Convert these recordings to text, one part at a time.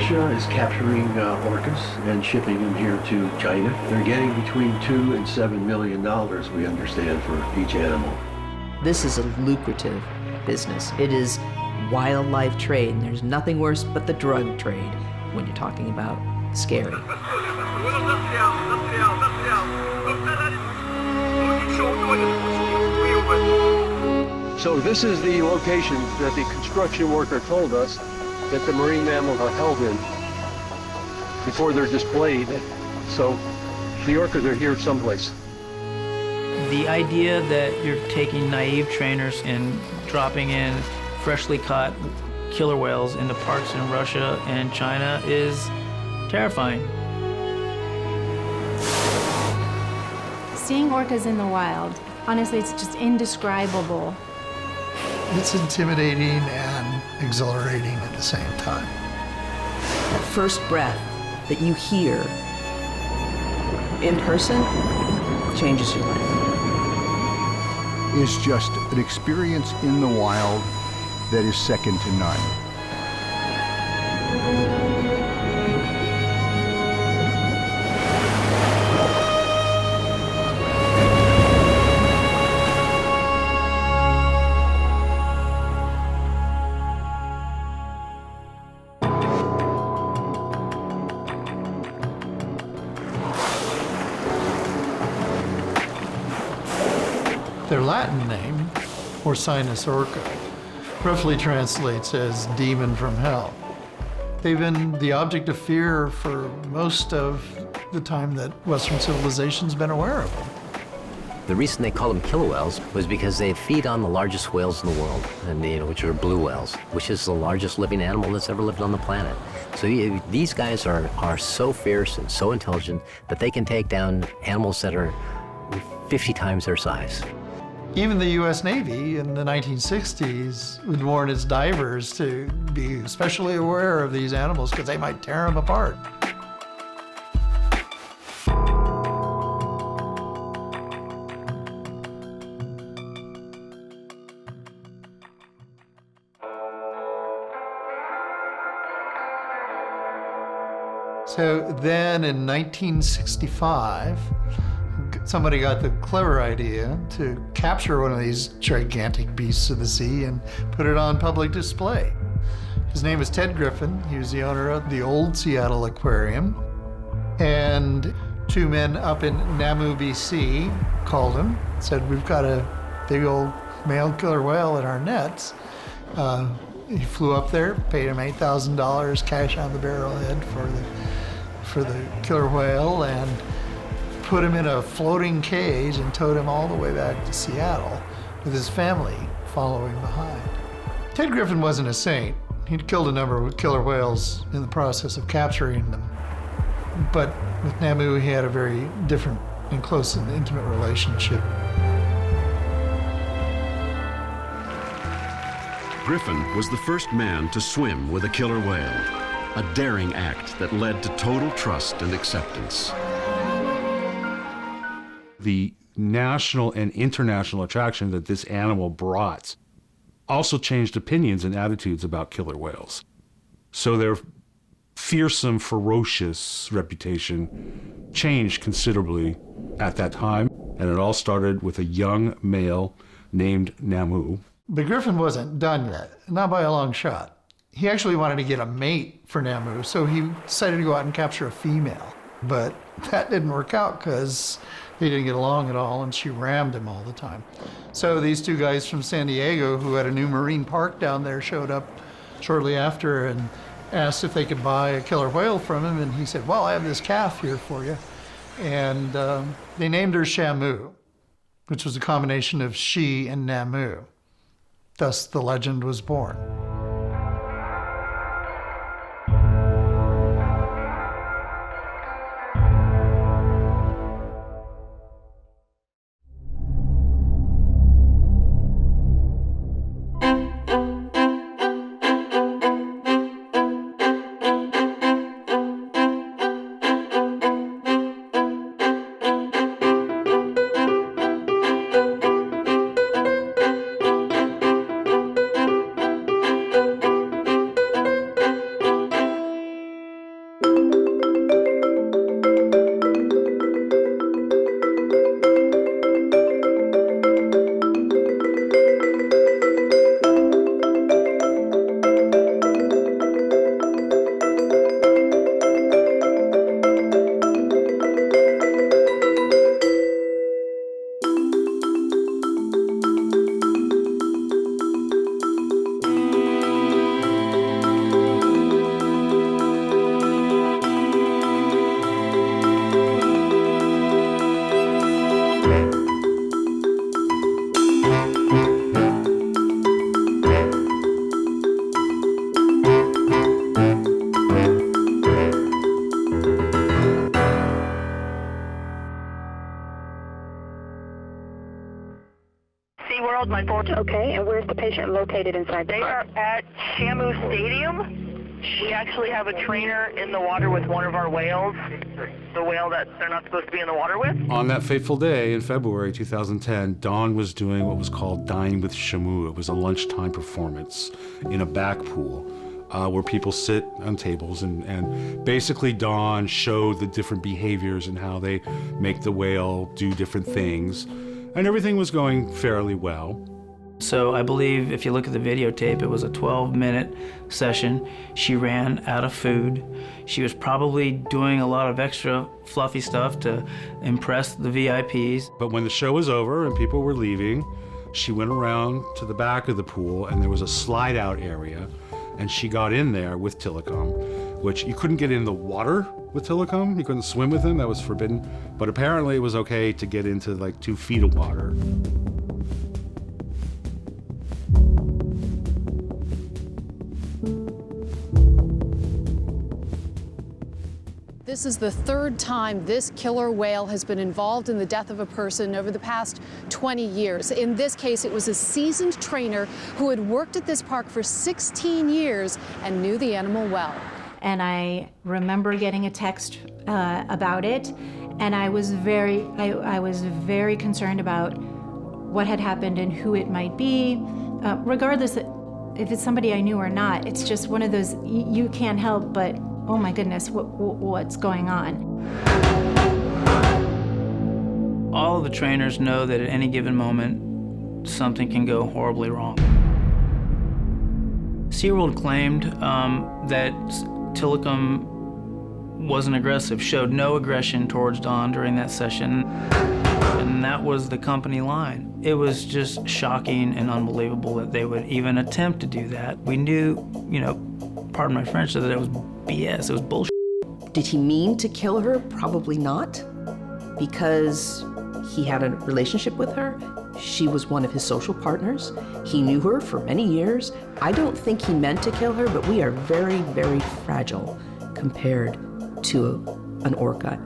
Russia is capturing orcas and shipping them here to China. They're getting between $2 and $7 million, we understand, for each animal. This is a lucrative business. It is wildlife trade, and there's nothing worse but the drug trade when you're talking about scary. So this is the location that the construction worker told us that the marine mammals are held in before they're displayed. So the orcas are here someplace. The idea that you're taking naive trainers and dropping in freshly caught killer whales into parks in Russia and China is terrifying. Seeing orcas in the wild, honestly, it's just indescribable. It's intimidating and exhilarating at the same time. That first breath that you hear in person changes your life. Is just an experience in the wild that is second to none. Their Latin name, Orcinus orca, roughly translates as demon from hell. They've been the object of fear for most of the time that Western civilization's been aware of them. The reason they call them killer whales was because they feed on the largest whales in the world, and which are blue whales, which is the largest living animal that's ever lived on the planet. So these guys are so fierce and so intelligent that they can take down animals that are 50 times their size. Even the U.S. Navy in the 1960s would warn its divers to be especially aware of these animals because they might tear them apart. So then in 1965, somebody got the clever idea to capture one of these gigantic beasts of the sea and put it on public display. His name is Ted Griffin. He was the owner of the old Seattle Aquarium. And two men up in Namu, BC called him, said, "We've got a big old male killer whale in our nets." He flew up there, paid him $8,000 cash on the barrelhead for the killer whale, and put him in a floating cage and towed him all the way back to Seattle with his family following behind. Ted Griffin wasn't a saint. He'd killed a number of killer whales in the process of capturing them. But with Namu, he had a very different and close and intimate relationship. Griffin was the first man to swim with a killer whale, a daring act that led to total trust and acceptance. The national and international attraction that this animal brought also changed opinions and attitudes about killer whales. So their fearsome, ferocious reputation changed considerably at that time, and it all started with a young male named Namu. But Griffin wasn't done yet, not by a long shot. He actually wanted to get a mate for Namu, so he decided to go out and capture a female. But that didn't work out because they didn't get along at all, and she rammed him all the time. So these two guys from San Diego who had a new marine park down there showed up shortly after and asked if they could buy a killer whale from him, and he said, "Well, I have this calf here for you." And they named her Shamu, which was a combination of she and Namu. Thus, the legend was born. located inside the park? They are at Shamu Stadium. We actually have a trainer in the water with one of our whales, the whale that they're not supposed to be in the water with. On that fateful day in February 2010, Dawn was doing what was called Dine with Shamu. It was a lunchtime performance in a back pool where people sit on tables, and basically Dawn showed the different behaviors and how they make the whale do different things, and everything was going fairly well. So I believe if you look at the videotape, it was a 12-minute session. She ran out of food. She was probably doing a lot of extra fluffy stuff to impress the VIPs. But when the show was over and people were leaving, she went around to the back of the pool, and there was a slide-out area, and she got in there with Tilikum, which you couldn't get in the water with Tilikum. You couldn't swim with him. That was forbidden. But apparently it was okay to get into like 2 feet of water. This is the third time this killer whale has been involved in the death of a person over the past 20 years. In this case, it was a seasoned trainer who had worked at this park for 16 years and knew the animal well. And I remember getting a text about it, and I was very concerned about what had happened and who it might be. Regardless if it's somebody I knew or not, it's just one of those, you can't help but, oh my goodness, what's going on? All of the trainers know that at any given moment, something can go horribly wrong. SeaWorld claimed that Tilikum wasn't aggressive, showed no aggression towards Dawn during that session, and that was the company line. It was just shocking and unbelievable that they would even attempt to do that. We knew, pardon my French, that it was BS, it was bullshit. Did he mean to kill her? Probably not, because he had a relationship with her. She was one of his social partners. He knew her for many years. I don't think he meant to kill her, but we are very, very fragile compared to an orca.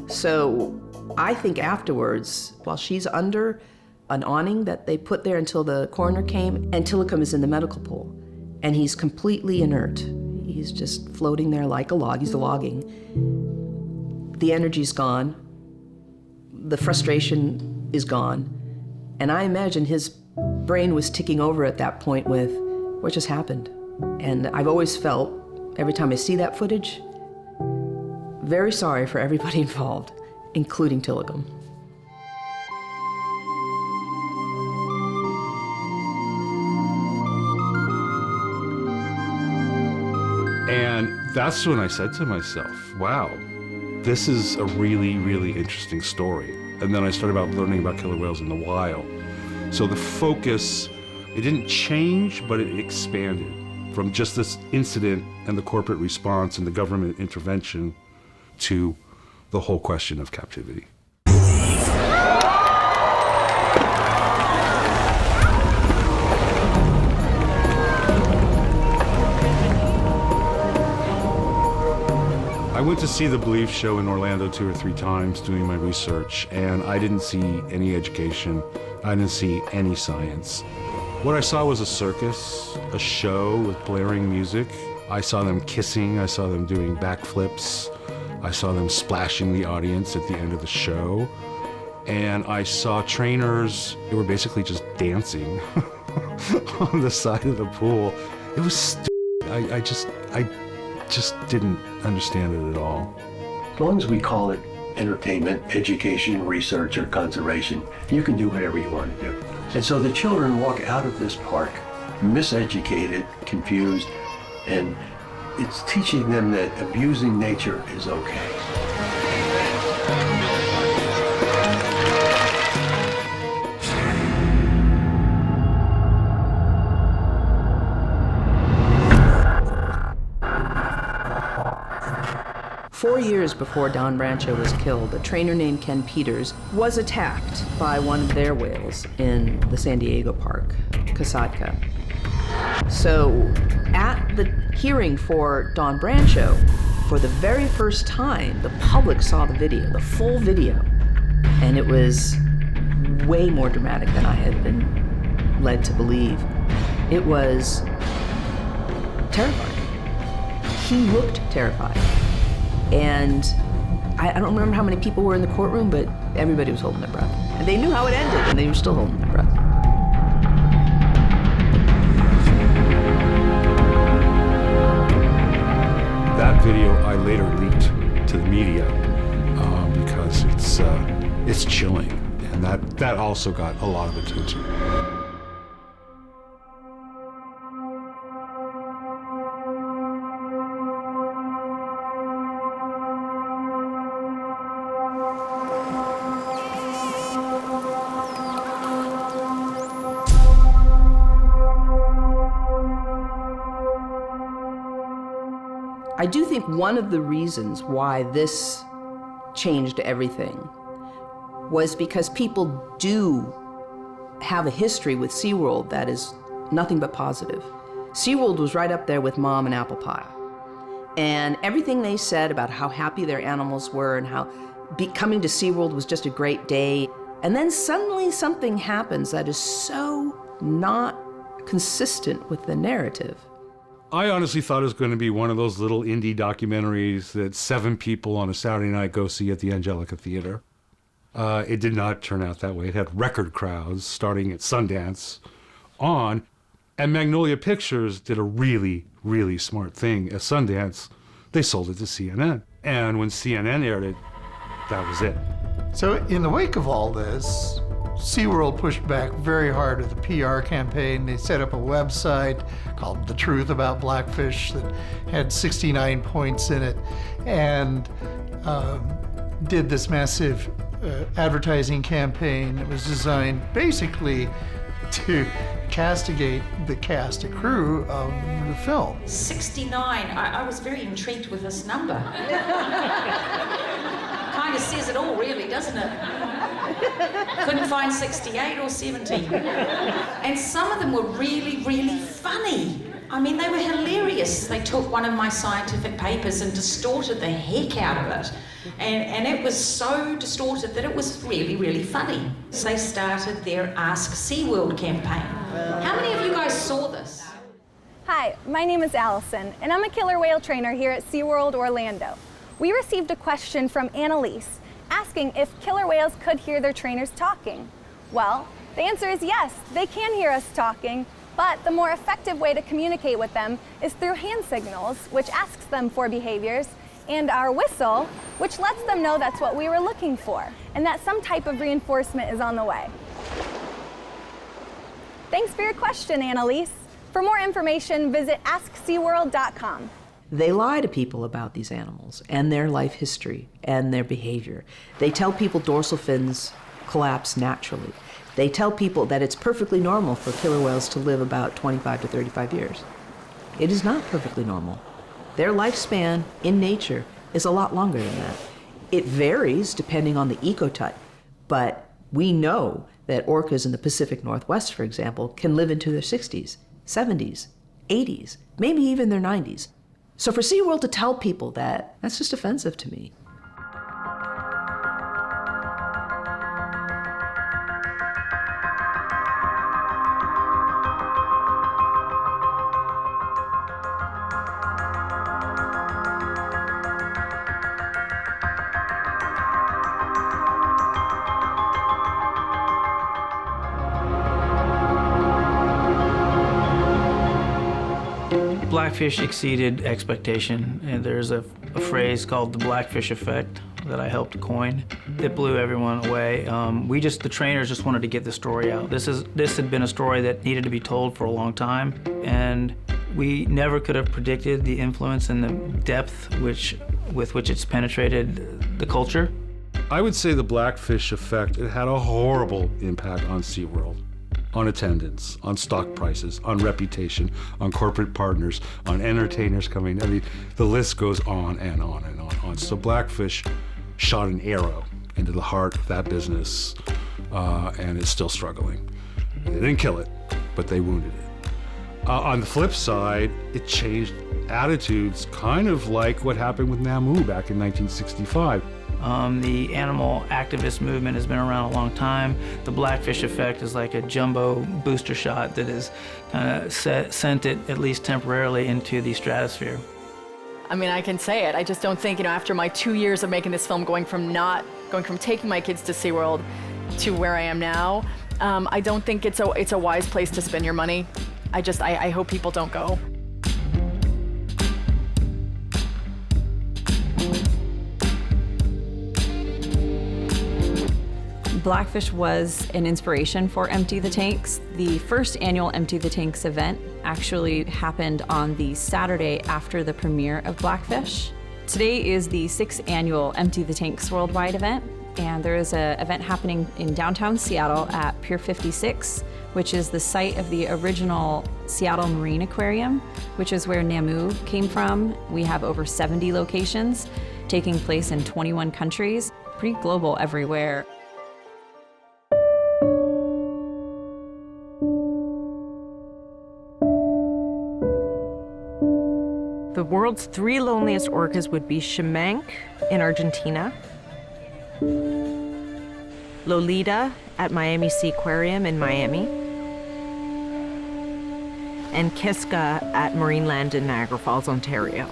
So I think afterwards, while she's under an awning that they put there until the coroner came, and Tilikum is in the medical pool, and he's completely inert. He's just floating there like a log. He's logging. The energy's gone. The frustration is gone. And I imagine his brain was ticking over at that point with, what just happened? And I've always felt, every time I see that footage, very sorry for everybody involved, including Tilikum. And that's when I said to myself, wow, this is a really, really interesting story. And then I started learning about killer whales in the wild. So the focus, it didn't change, but it expanded from just this incident and the corporate response and the government intervention to the whole question of captivity. I went to see the Believe show in Orlando 2 or 3 times doing my research, and I didn't see any education. I didn't see any science. What I saw was a circus, a show with blaring music. I saw them kissing, I saw them doing backflips, I saw them splashing the audience at the end of the show, and I saw trainers who were basically just dancing on the side of the pool. It was stupid. I just didn't understand it at all. As long as we call it entertainment, education, research, or conservation, you can do whatever you want to do. And so the children walk out of this park miseducated, confused, and it's teaching them that abusing nature is okay. 4 years before Dawn Brancheau was killed, a trainer named Ken Peters was attacked by one of their whales in the San Diego park, Kasatka. So at the hearing for Dawn Brancheau, for the very first time, the public saw the video, the full video, and it was way more dramatic than I had been led to believe. It was terrifying. He looked terrified. And I don't remember how many people were in the courtroom, but everybody was holding their breath. And they knew how it ended, and they were still holding their breath. That video I later leaked to the media because it's chilling, and that also got a lot of attention. I do think one of the reasons why this changed everything was because people do have a history with SeaWorld that is nothing but positive. SeaWorld was right up there with Mom and Apple Pie. And everything they said about how happy their animals were and how coming to SeaWorld was just a great day. And then suddenly something happens that is so not consistent with the narrative. I honestly thought it was going to be one of those little indie documentaries that 7 people on a Saturday night go see at the Angelica Theater. It did not turn out that way. It had record crowds starting at Sundance on, and Magnolia Pictures did a really, really smart thing. At Sundance, they sold it to CNN. And when CNN aired it, that was it. So in the wake of all this, SeaWorld pushed back very hard with the PR campaign. They set up a website called The Truth About Blackfish that had 69 points in it, and did this massive advertising campaign that was designed basically to castigate the cast and crew of the film. 69, I was very intrigued with this number. Kind of says it all, really, doesn't it? Couldn't find 68 or 70. And some of them were really, really funny. I mean, they were hilarious. They took one of my scientific papers and distorted the heck out of it. And it was so distorted that it was really, really funny. So they started their Ask SeaWorld campaign. How many of you guys saw this? Hi, my name is Allison, and I'm a killer whale trainer here at SeaWorld Orlando. We received a question from Annalise asking if killer whales could hear their trainers talking. Well, the answer is yes, they can hear us talking, but the more effective way to communicate with them is through hand signals, which asks them for behaviors, and our whistle, which lets them know that's what we were looking for, and that some type of reinforcement is on the way. Thanks for your question, Annalise. For more information, visit AskSeaWorld.com. They lie to people about these animals and their life history and their behavior. They tell people dorsal fins collapse naturally. They tell people that it's perfectly normal for killer whales to live about 25 to 35 years. It is not perfectly normal. Their lifespan in nature is a lot longer than that. It varies depending on the ecotype, but we know that orcas in the Pacific Northwest, for example, can live into their 60s, 70s, 80s, maybe even their 90s. So for SeaWorld to tell people that, that's just offensive to me. Blackfish exceeded expectation, and there's a phrase called the Blackfish effect that I helped coin that blew everyone away. The trainers just wanted to get the story out. This had been a story that needed to be told for a long time, and we never could have predicted the influence and the depth with which it's penetrated the culture. I would say the Blackfish effect, it had a horrible impact on SeaWorld. On attendance, on stock prices, on reputation, on corporate partners, on entertainers coming. I mean, the list goes on and on and on and on. So Blackfish shot an arrow into the heart of that business, and it's still struggling. They didn't kill it, but they wounded it. On the flip side, it changed attitudes, kind of like what happened with Namu back in 1965. The animal activist movement has been around a long time. The Blackfish effect is like a jumbo booster shot that has kind of sent it, at least temporarily, into the stratosphere. I mean, I can say it. I just don't think, after my 2 years of making this film, going from taking my kids to SeaWorld to where I am now, I don't think it's a wise place to spend your money. I hope people don't go. Blackfish was an inspiration for Empty the Tanks. The first annual Empty the Tanks event actually happened on the Saturday after the premiere of Blackfish. Today is the 6th annual Empty the Tanks worldwide event, and there is an event happening in downtown Seattle at Pier 56, which is the site of the original Seattle Marine Aquarium, which is where Namu came from. We have over 70 locations taking place in 21 countries, pretty global everywhere. The world's 3 loneliest orcas would be Shemank in Argentina, Lolita at Miami Seaquarium in Miami, and Kiska at Marineland in Niagara Falls, Ontario.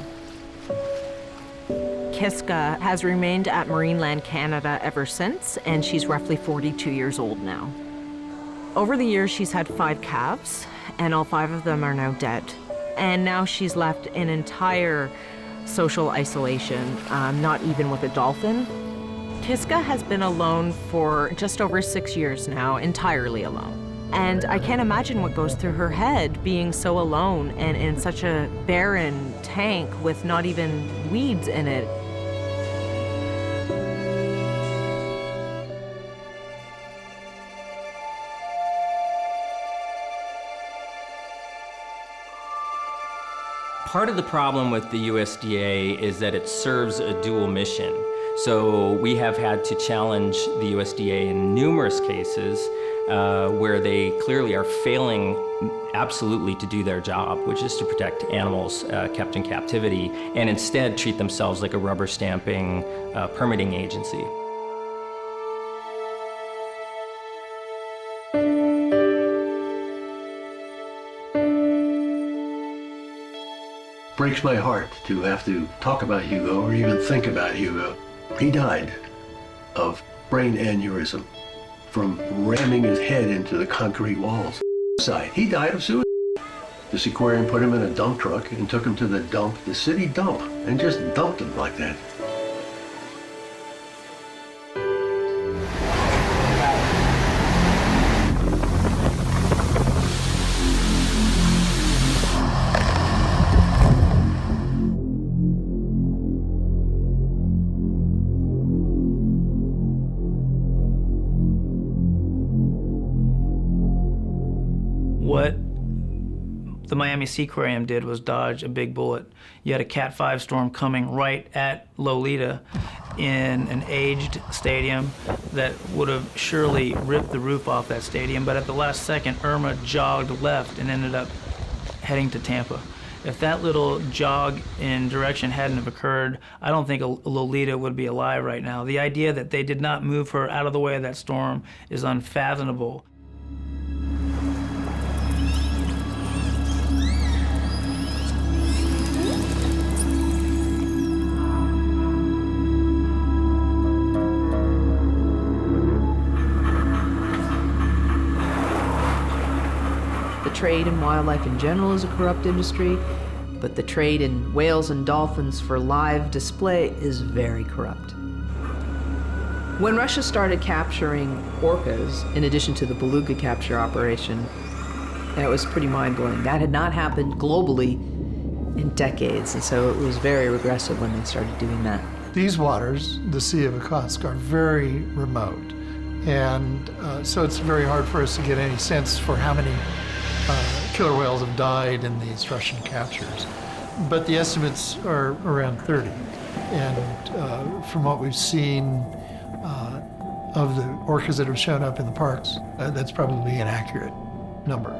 Kiska has remained at Marineland Canada ever since, and she's roughly 42 years old now. Over the years, she's had 5 calves, and all 5 of them are now dead. And now she's left in entire social isolation, not even with a dolphin. Kiska has been alone for just over 6 years now, entirely alone. And I can't imagine what goes through her head being so alone and in such a barren tank with not even weeds in it. Part of the problem with the USDA is that it serves a dual mission. So we have had to challenge the USDA in numerous cases where they clearly are failing absolutely to do their job, which is to protect animals kept in captivity, and instead treat themselves like a rubber stamping permitting agency. Breaks my heart to have to talk about Hugo or even think about Hugo. He died of brain aneurysm from ramming his head into the concrete walls. Suicide. He died of suicide. This aquarium put him in a dump truck and took him to the dump, the city dump, and just dumped him like that. What the Miami Seaquarium did was dodge a big bullet. You had a Cat 5 storm coming right at Lolita in an aged stadium that would have surely ripped the roof off that stadium, but at the last second, Irma jogged left and ended up heading to Tampa. If that little jog in direction hadn't have occurred, I don't think Lolita would be alive right now. The idea that they did not move her out of the way of that storm is unfathomable. Trade in wildlife in general is a corrupt industry, but the trade in whales and dolphins for live display is very corrupt. When Russia started capturing orcas, in addition to the beluga capture operation, that was pretty mind-blowing. That had not happened globally in decades, and so it was very regressive when they started doing that. These waters, the Sea of Okhotsk, are very remote, and so it's very hard for us to get any sense for how many killer whales have died in these Russian captures. But the estimates are around 30. And from what we've seen of the orcas that have shown up in the parks, that's probably an accurate number.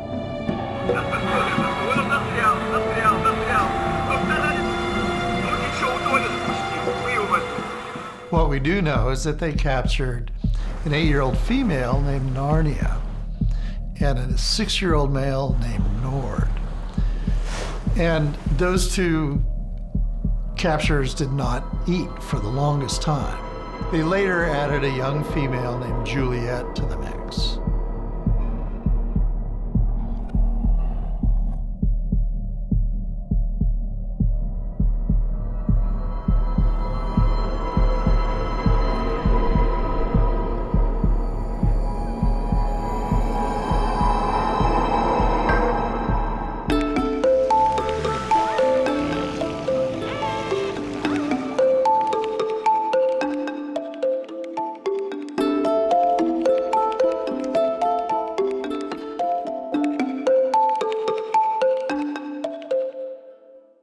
What we do know is that they captured an 8-year-old female named Narnia and a 6-year-old male named Nord. And those two captures did not eat for the longest time. They later added a young female named Juliet to the mix.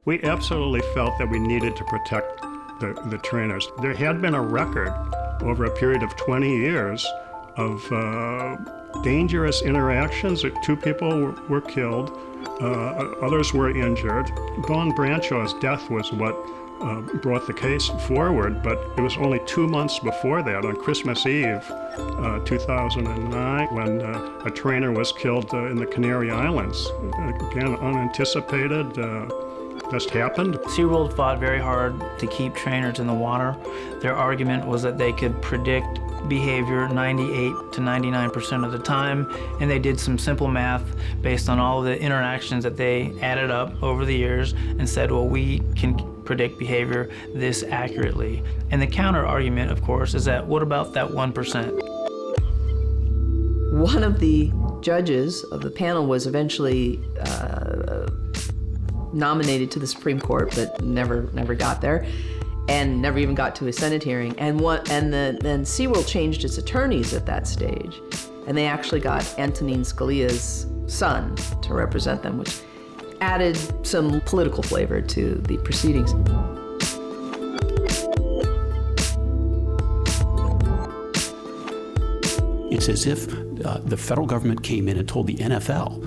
We absolutely felt that we needed to protect the trainers. There had been a record over a period of 20 years of dangerous interactions. 2 people were killed, others were injured. Dawn Branchow's death was what brought the case forward, but it was only 2 months before that, on Christmas Eve, 2009, when a trainer was killed in the Canary Islands. Again, unanticipated. Just happened. SeaWorld fought very hard to keep trainers in the water. Their argument was that they could predict behavior 98 to 99% of the time, and they did some simple math based on all of the interactions that they added up over the years and said, well, we can predict behavior this accurately. And the counter argument, of course, is that what about that 1%? One of the judges of the panel was eventually nominated to the Supreme Court, but never got there, and never even got to a Senate hearing. And then SeaWorld changed its attorneys at that stage, and they actually got Antonin Scalia's son to represent them, which added some political flavor to the proceedings. It's as if the federal government came in and told the NFL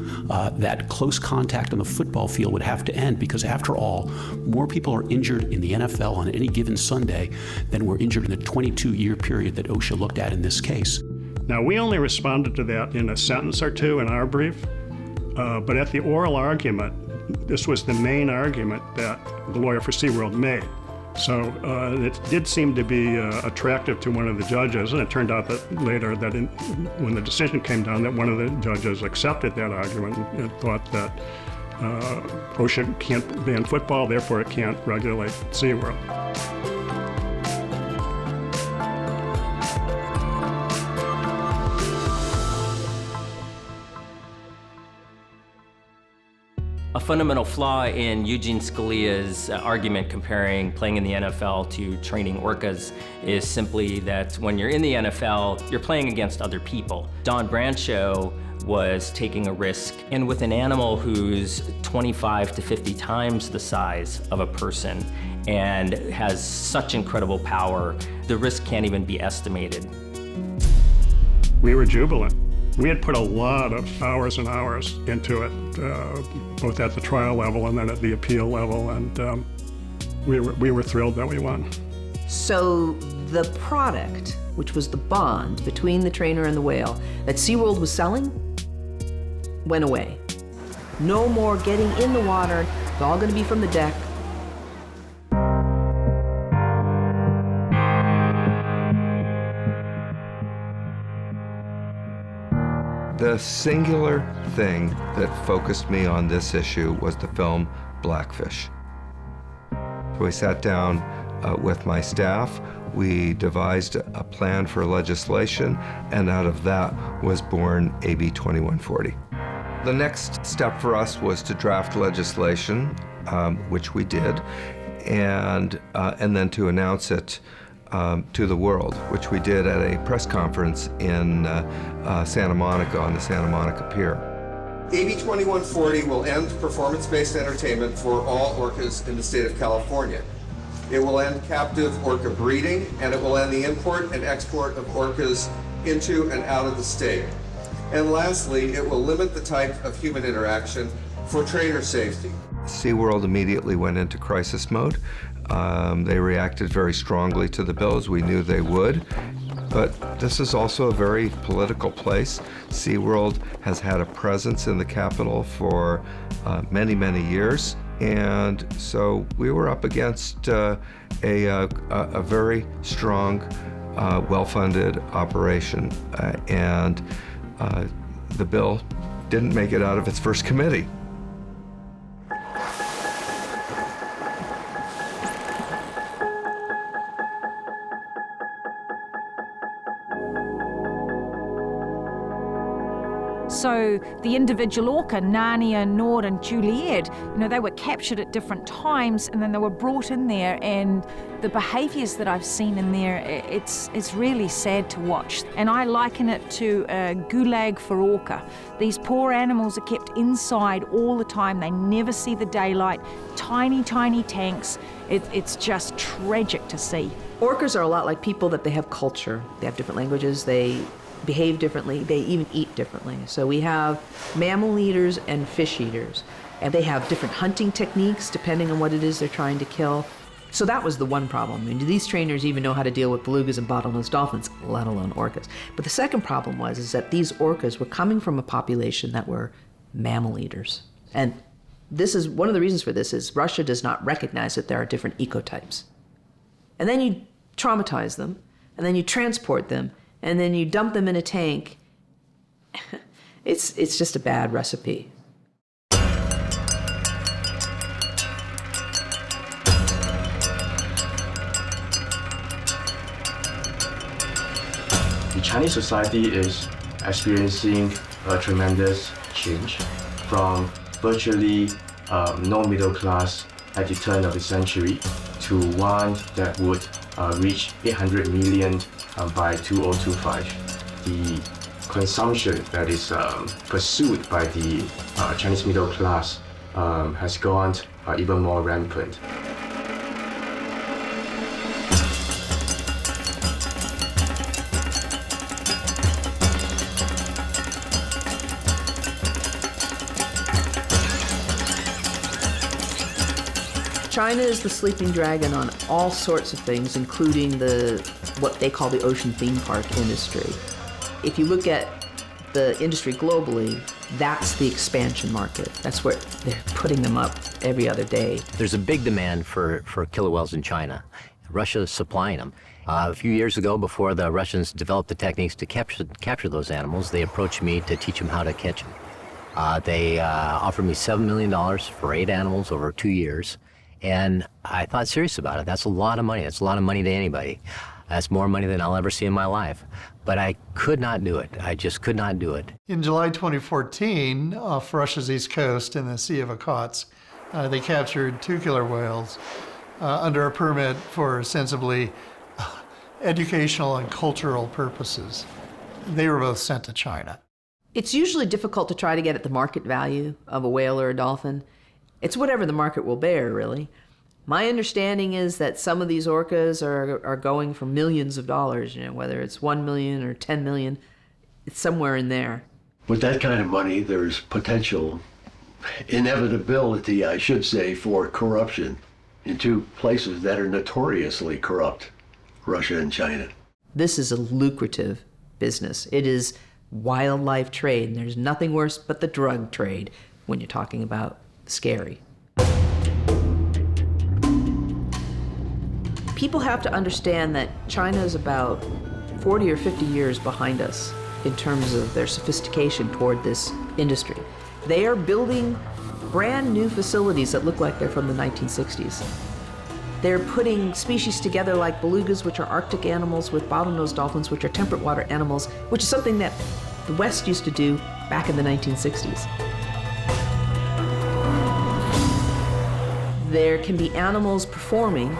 that close contact on the football field would have to end, because after all, more people are injured in the NFL on any given Sunday than were injured in the 22-year period that OSHA looked at in this case. Now, we only responded to that in a sentence or two in our brief, but at the oral argument, this was the main argument that the lawyer for SeaWorld made. So it did seem to be attractive to one of the judges, and it turned out that later, that when the decision came down, that one of the judges accepted that argument and thought that OSHA can't ban football, therefore it can't regulate SeaWorld. A fundamental flaw in Eugene Scalia's argument comparing playing in the NFL to training orcas is simply that when you're in the NFL, you're playing against other people. Dawn Brancheau was taking a risk, and with an animal who's 25 to 50 times the size of a person and has such incredible power, the risk can't even be estimated. We were jubilant. We had put a lot of hours and hours into it, both at the trial level and then at the appeal level, and we were thrilled that we won. So the product, which was the bond between the trainer and the whale that SeaWorld was selling, went away. No more getting in the water. It's all going to be from the deck. The singular thing that focused me on this issue was the film Blackfish. So we sat down with my staff, we devised a plan for legislation, and out of that was born AB 2140. The next step for us was to draft legislation, which we did, and then to announce it to the world, which we did at a press conference in Santa Monica on the Santa Monica Pier. AB 2140 will end performance-based entertainment for all orcas in the state of California. It will end captive orca breeding, and it will end the import and export of orcas into and out of the state. And lastly, it will limit the type of human interaction for trainer safety. SeaWorld immediately went into crisis mode. They reacted very strongly to the bill, as we knew they would. But this is also a very political place. SeaWorld has had a presence in the Capitol for many, many years. And so we were up against a very strong, well-funded operation. And the bill didn't make it out of its first committee. So the individual orca, Narnia, Nord, and Juliet, they were captured at different times, and then they were brought in there, and the behaviors that I've seen in there, it's really sad to watch. And I liken it to a gulag for orca. These poor animals are kept inside all the time. They never see the daylight. Tiny, tiny tanks. It's just tragic to see. Orcas are a lot like people, that they have culture. They have different languages. They behave differently. They even eat differently. So we have mammal eaters and fish eaters, and they have different hunting techniques depending on what it is they're trying to kill. So that was the one problem. I mean, do these trainers even know how to deal with belugas and bottlenose dolphins, let alone orcas? But the second problem was that these orcas were coming from a population that were mammal eaters. And this is one of the reasons for this is Russia does not recognize that there are different ecotypes. And then you traumatize them, and then you transport them, and then you dump them in a tank. It's just a bad recipe. The Chinese society is experiencing a tremendous change from virtually no middle class at the turn of the century to one that would reach 800 million by 2025. The consumption that is pursued by the Chinese middle class has gone even more rampant. China is the sleeping dragon on all sorts of things, including what they call the ocean theme park industry. If you look at the industry globally, that's the expansion market. That's where they're putting them up every other day. There's a big demand for killer whales in China. Russia is supplying them. A few years ago, before the Russians developed the techniques to capture those animals, they approached me to teach them how to catch them. They offered me $7 million for 8 animals over 2 years. And I thought serious about it. That's a lot of money. That's a lot of money to anybody. That's more money than I'll ever see in my life. But I could not do it. I just could not do it. In July 2014, off Russia's east coast in the Sea of Okhotsk, they captured 2 killer whales under a permit for ostensibly educational and cultural purposes. They were both sent to China. It's usually difficult to try to get at the market value of a whale or a dolphin. It's whatever the market will bear, really. My understanding is that some of these orcas are going for millions of dollars, whether it's 1 million or 10 million, it's somewhere in there. With that kind of money, there's potential, inevitability, I should say, for corruption in 2 places that are notoriously corrupt, Russia and China. This is a lucrative business. It is wildlife trade, and there's nothing worse but the drug trade when you're talking about scary. People have to understand that China is about 40 or 50 years behind us in terms of their sophistication toward this industry. They are building brand new facilities that look like they're from the 1960s. They're putting species together like belugas, which are Arctic animals, with bottlenose dolphins, which are temperate water animals, which is something that the West used to do back in the 1960s. There can be animals performing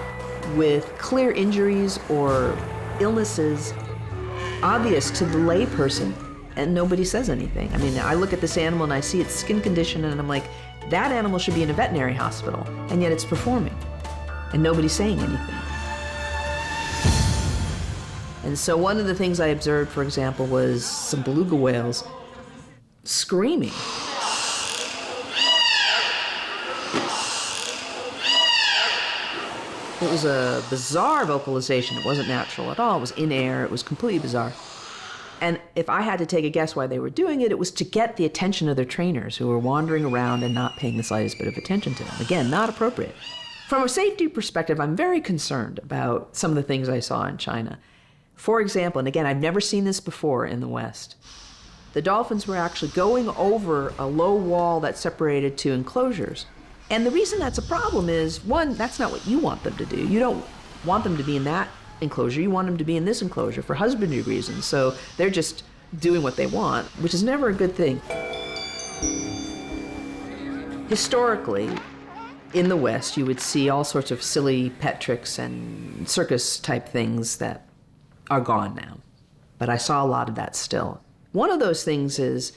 with clear injuries or illnesses obvious to the layperson, and nobody says anything. I mean, I look at this animal and I see its skin condition and I'm like, that animal should be in a veterinary hospital, and yet it's performing, and nobody's saying anything. And so one of the things I observed, for example, was some beluga whales screaming. It was a bizarre vocalization. It wasn't natural at all. It was in air. It was completely bizarre. And if I had to take a guess why they were doing it, it was to get the attention of their trainers who were wandering around and not paying the slightest bit of attention to them. Again, not appropriate. From a safety perspective, I'm very concerned about some of the things I saw in China. For example, and again, I've never seen this before in the West, the dolphins were actually going over a low wall that separated two enclosures. And the reason that's a problem is, one, that's not what you want them to do. You don't want them to be in that enclosure. You want them to be in this enclosure for husbandry reasons. So they're just doing what they want, which is never a good thing. Historically, in the West, you would see all sorts of silly pet tricks and circus type things that are gone now. But I saw a lot of that still. One of those things is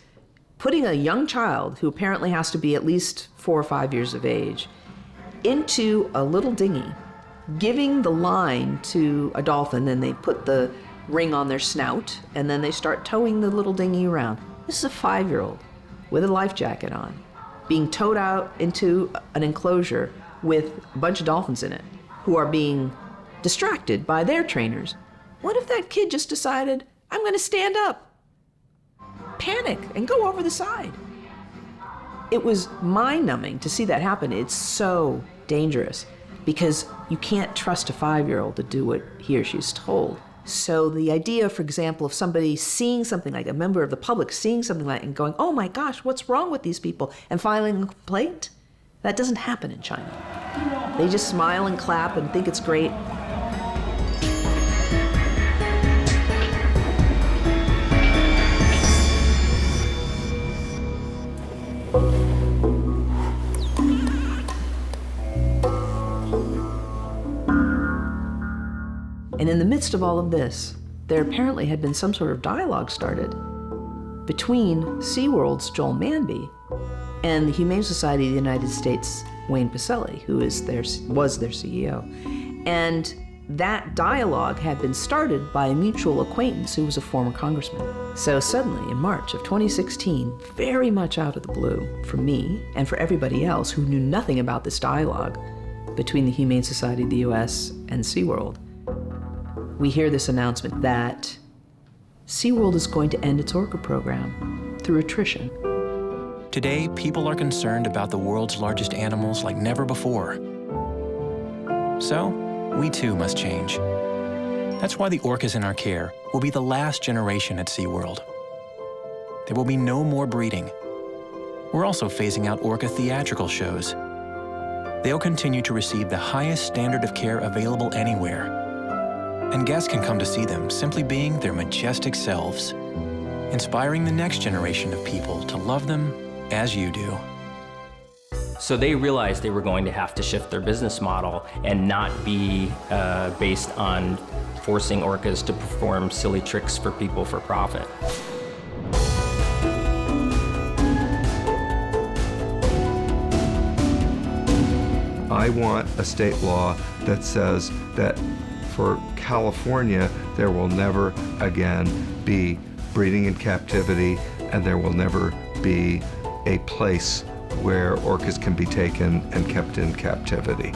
putting a young child, who apparently has to be at least 4 or 5 years of age, into a little dinghy, giving the line to a dolphin, and they put the ring on their snout, and then they start towing the little dinghy around. This is a 5-year-old with a life jacket on, being towed out into an enclosure with a bunch of dolphins in it, who are being distracted by their trainers. What if that kid just decided, I'm gonna stand up, panic, and go over the side? It was mind-numbing to see that happen. It's so dangerous because you can't trust a 5-year-old to do what he or she's told. So the idea, for example, of somebody seeing something like a member of the public seeing something like and going, oh my gosh, what's wrong with these people, and filing a complaint, that doesn't happen in China. They just smile and clap and think it's great. And in the midst of all of this, there apparently had been some sort of dialogue started between SeaWorld's Joel Manby and the Humane Society of the United States' Wayne Pacelle, who was their CEO. And that dialogue had been started by a mutual acquaintance who was a former congressman. So suddenly, in March of 2016, very much out of the blue for me and for everybody else who knew nothing about this dialogue between the Humane Society of the US and SeaWorld, we hear this announcement that SeaWorld is going to end its orca program through attrition. Today, people are concerned about the world's largest animals like never before. So, we too must change. That's why the orcas in our care will be the last generation at SeaWorld. There will be no more breeding. We're also phasing out orca theatrical shows. They'll continue to receive the highest standard of care available anywhere. And guests can come to see them simply being their majestic selves, inspiring the next generation of people to love them as you do. So they realized they were going to have to shift their business model and not be based on forcing orcas to perform silly tricks for people for profit. I want a state law that says that for California, there will never again be breeding in captivity, and there will never be a place where orcas can be taken and kept in captivity.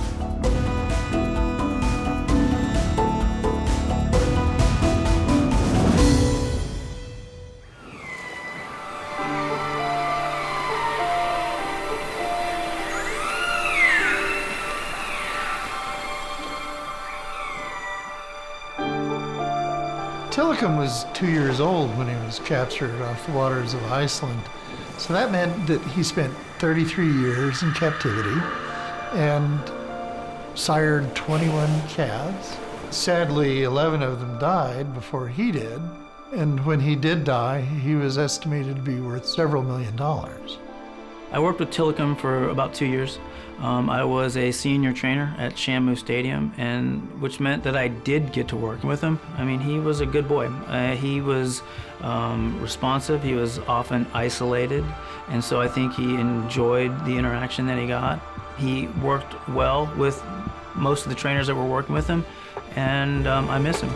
Tilikum was 2 years old when he was captured off the waters of Iceland. So that meant that he spent 33 years in captivity and sired 21 calves. Sadly, 11 of them died before he did. And when he did die, he was estimated to be worth several $1 million. I worked with Tilikum for about 2 years. I was a senior trainer at Shamu Stadium, which meant that I did get to work with him. I mean, he was a good boy. He was responsive. He was often isolated, and so I think he enjoyed the interaction that he got. He worked well with most of the trainers that were working with him, and I miss him.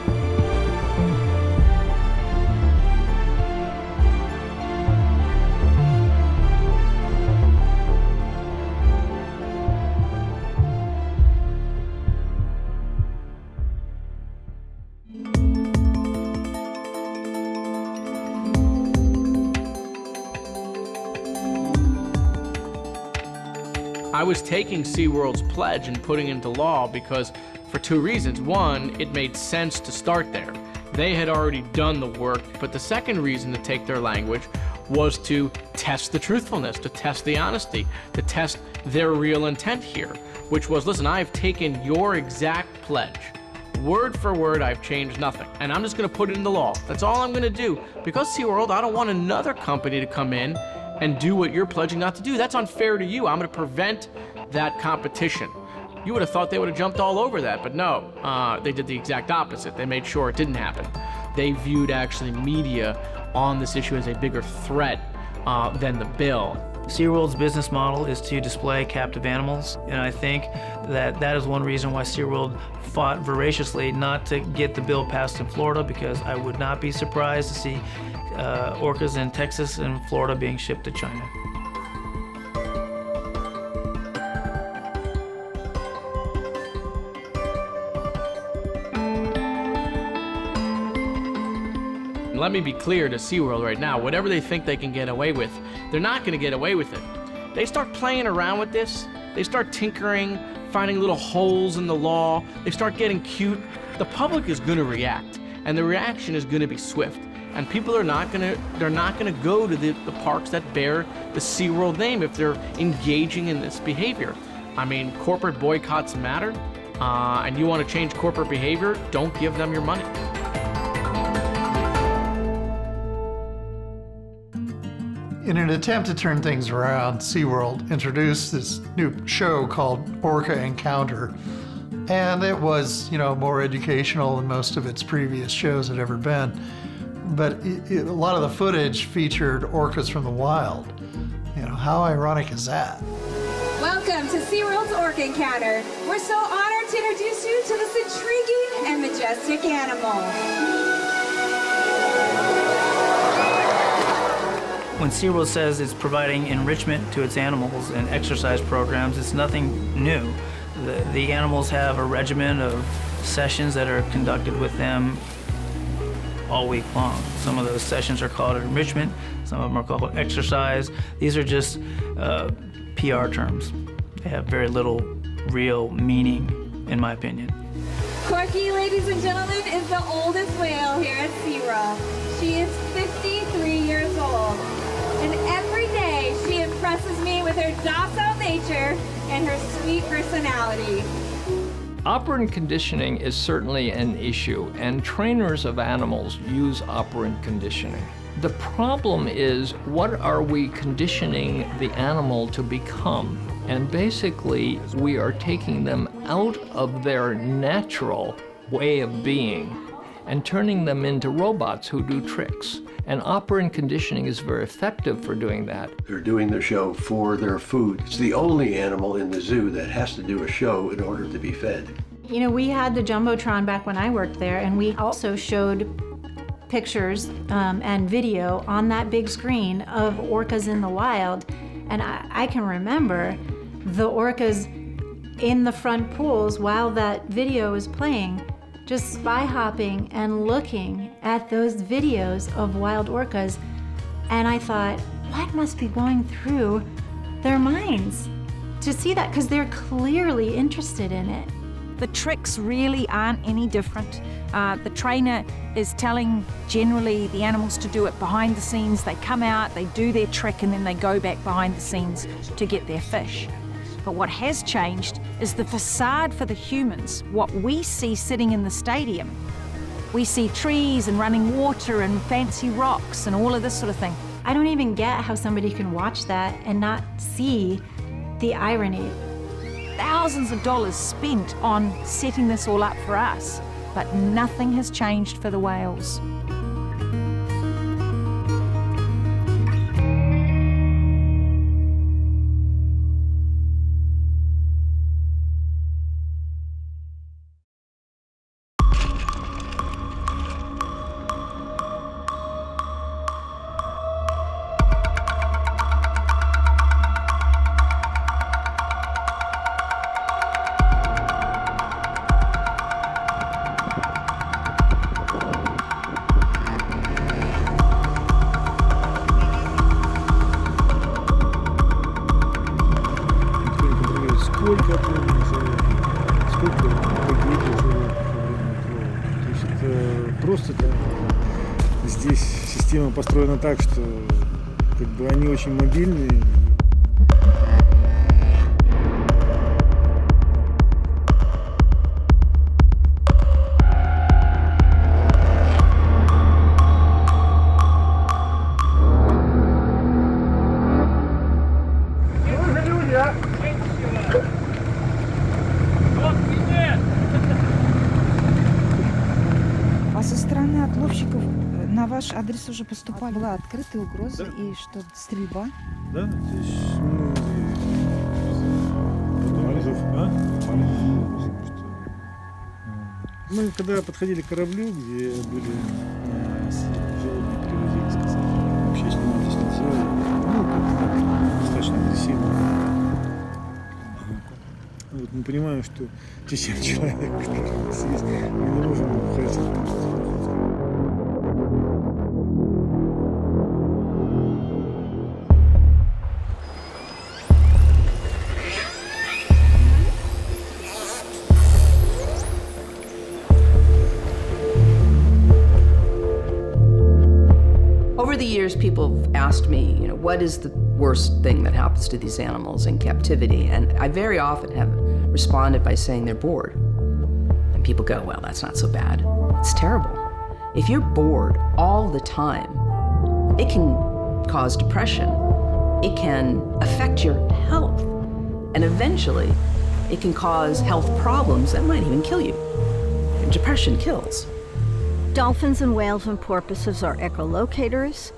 I was taking SeaWorld's pledge and putting it into law because for two reasons. One, it made sense to start there. They had already done the work, but the second reason to take their language was to test the truthfulness, to test the honesty, to test their real intent here, which was, listen, I've taken your exact pledge. Word for word, I've changed nothing. And I'm just gonna put it into law. That's all I'm gonna do. Because SeaWorld, I don't want another company to come in and do what you're pledging not to do. That's unfair to you. I'm gonna prevent that competition. You would have thought they would have jumped all over that, but no, they did the exact opposite. They made sure it didn't happen. They viewed actually media on this issue as a bigger threat than the bill. SeaWorld's business model is to display captive animals, and I think that is one reason why SeaWorld fought voraciously not to get the bill passed in Florida, because I would not be surprised to see orcas in Texas and Florida being shipped to China. Let me be clear to SeaWorld right now, whatever they think they can get away with, they're not gonna get away with it. They start playing around with this, they start tinkering, finding little holes in the law, they start getting cute, the public is gonna react, and the reaction is gonna be swift. And people are not gonna go to the parks that bear the SeaWorld name if they're engaging in this behavior. I mean, corporate boycotts matter, and you wanna change corporate behavior, don't give them your money. In an attempt to turn things around, SeaWorld introduced this new show called Orca Encounter. And it was, more educational than most of its previous shows had ever been. But a lot of the footage featured orcas from the wild. How ironic is that? Welcome to SeaWorld's Orca Encounter. We're so honored to introduce you to this intriguing and majestic animal. When SeaWorld says it's providing enrichment to its animals and exercise programs, it's nothing new. The animals have a regimen of sessions that are conducted with them all week long. Some of those sessions are called enrichment, some of them are called exercise. These are just PR terms. They have very little real meaning, in my opinion. Corky, ladies and gentlemen, is the oldest whale here at SeaWorld. She is 53 years old. And every day she impresses me with her docile nature and her sweet personality. Operant conditioning is certainly an issue, and trainers of animals use operant conditioning. The problem is, what are we conditioning the animal to become? And basically, we are taking them out of their natural way of being and turning them into robots who do tricks. And operant conditioning is very effective for doing that. They're doing the show for their food. It's the only animal in the zoo that has to do a show in order to be fed. We had the Jumbotron back when I worked there, and we also showed pictures and video on that big screen of orcas in the wild. And I can remember the orcas in the front pools while that video was playing, just spy hopping and looking at those videos of wild orcas. And I thought, what must be going through their minds to see that? Because they're clearly interested in it. The tricks really aren't any different. The trainer is telling generally the animals to do it behind the scenes. They come out, they do their trick, and then they go back behind the scenes to get their fish. But what has changed is the facade for the humans, what we see sitting in the stadium. We see trees and running water and fancy rocks and all of this sort of thing. I don't even get how somebody can watch that and not see the irony. Thousands of dollars spent on setting this all up for us, but nothing has changed for the whales. сколько погибло животных во время отлова. То есть это просто здесь система построена так, что как бы они очень мобильные. А со стороны отловщиков на ваш адрес уже поступала, была открытая угроза и что, стрельба? Да, то есть мы когда подходили к кораблю, где были животные, привозили, сказали, общественное здесь не делали, как-то так, достаточно агрессивно. Вот мы понимаем, что те 7 человек, которые у нас есть, мы не можем хорошо спустить. Over the years, people have asked me, what is the worst thing that happens to these animals in captivity? And I very often have responded by saying they're bored. And people go, well, that's not so bad. It's terrible. If you're bored all the time, it can cause depression. It can affect your health. And eventually, it can cause health problems that might even kill you. Depression kills. Dolphins and whales and porpoises are echolocators.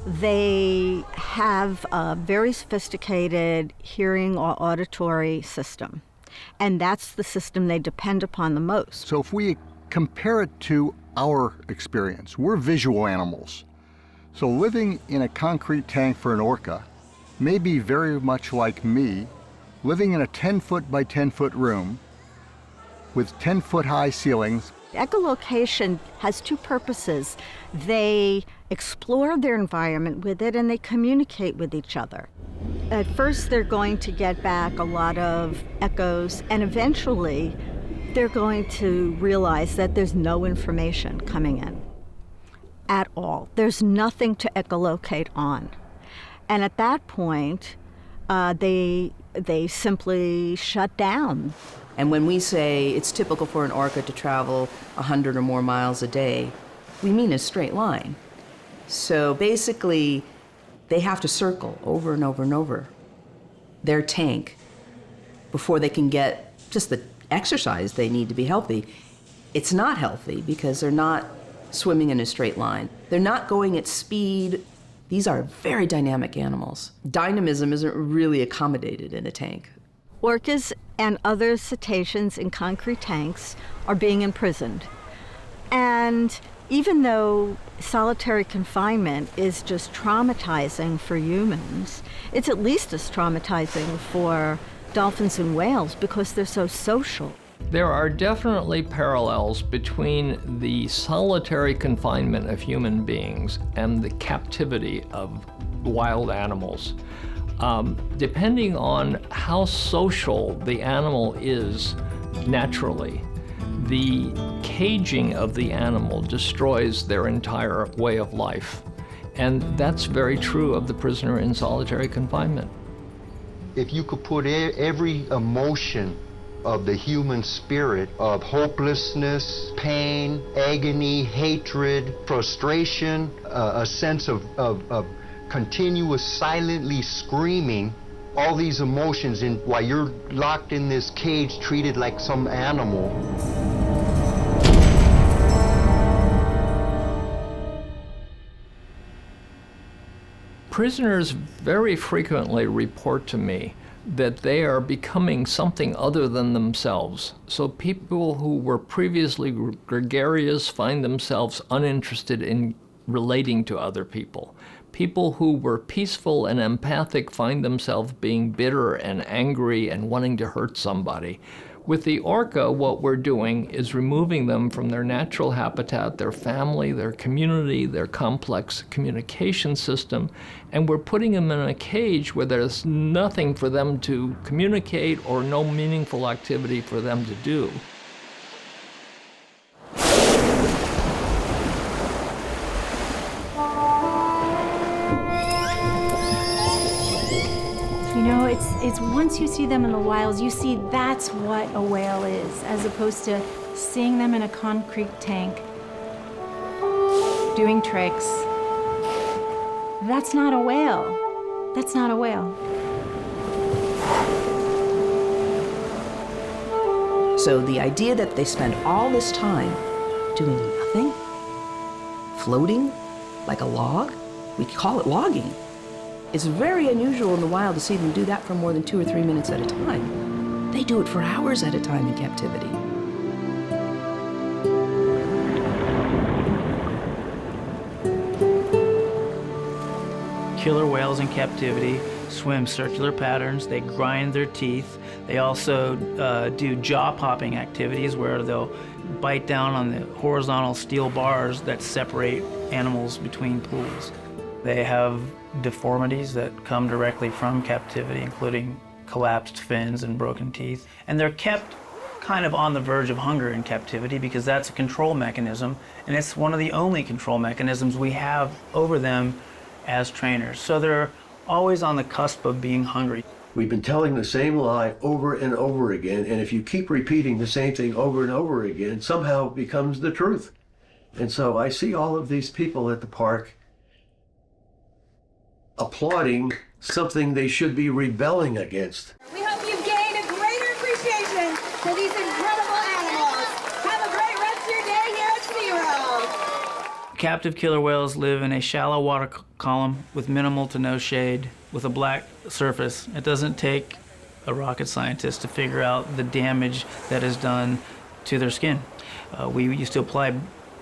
They have a very sophisticated hearing or auditory system, and that's the system they depend upon the most. So if we compare it to our experience, we're visual animals. So living in a concrete tank for an orca may be very much like me living in a 10-foot by 10-foot room with 10-foot high ceilings. Echolocation has two purposes. They explore their environment with it and they communicate with each other. At first they're going to get back a lot of echoes, and eventually they're going to realize that there's no information coming in at all. There's nothing to echolocate on. And at that point, they simply shut down. And when we say it's typical for an orca to travel 100 or more miles a day, we mean a straight line. So basically, they have to circle over and over and over their tank before they can get just the exercise they need to be healthy. It's not healthy because they're not swimming in a straight line. They're not going at speed. These are very dynamic animals. Dynamism isn't really accommodated in a tank. Orcas and other cetaceans in concrete tanks are being imprisoned. And even though solitary confinement is just traumatizing for humans, it's at least as traumatizing for dolphins and whales because they're so social. There are definitely parallels between the solitary confinement of human beings and the captivity of wild animals. Depending on how social the animal is naturally, the caging of the animal destroys their entire way of life. And that's very true of the prisoner in solitary confinement. If you could put every emotion of the human spirit of hopelessness, pain, agony, hatred, frustration, a sense of continuous silently screaming, all these emotions while you're locked in this cage treated like some animal. Prisoners very frequently report to me that they are becoming something other than themselves. So people who were previously gregarious find themselves uninterested in relating to other people. People who were peaceful and empathic find themselves being bitter and angry and wanting to hurt somebody. With the orca, what we're doing is removing them from their natural habitat, their family, their community, their complex communication system, and we're putting them in a cage where there's nothing for them to communicate or no meaningful activity for them to do. You know, it's once you see them in the wilds, you see that's what a whale is, as opposed to seeing them in a concrete tank doing tricks. That's not a whale. That's not a whale. So the idea that they spend all this time doing nothing, floating like a log, we call it logging. It's very unusual in the wild to see them do that for more than 2 or 3 minutes at a time. They do it for hours at a time in captivity. Killer whales in captivity swim circular patterns, they grind their teeth. They also do jaw-popping activities where they'll bite down on the horizontal steel bars that separate animals between pools. They have deformities that come directly from captivity, including collapsed fins and broken teeth. And they're kept kind of on the verge of hunger in captivity because that's a control mechanism, and it's one of the only control mechanisms we have over them as trainers. So they're always on the cusp of being hungry. We've been telling the same lie over and over again, and if you keep repeating the same thing over and over again, somehow it becomes the truth. And so I see all of these people at the park applauding something they should be rebelling against. We hope you've gained a greater appreciation for these incredible animals. Have a great rest of your day here at SeaWorld. Captive killer whales live in a shallow water column with minimal to no shade, with a black surface. It doesn't take a rocket scientist to figure out the damage that is done to their skin. We used to apply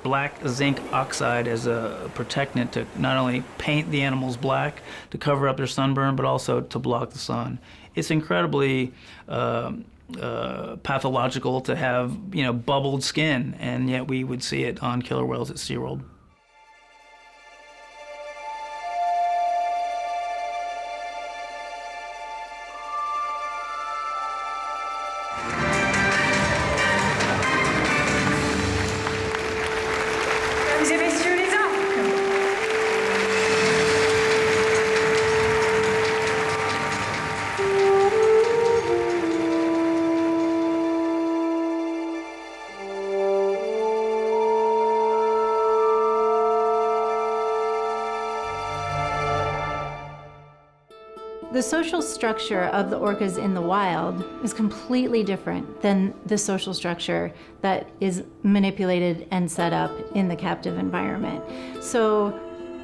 black zinc oxide as a protectant to not only paint the animals black to cover up their sunburn, but also to block the sun. It's incredibly pathological to have, bubbled skin, and yet we would see it on killer whales at SeaWorld. The social structure of the orcas in the wild is completely different than the social structure that is manipulated and set up in the captive environment. So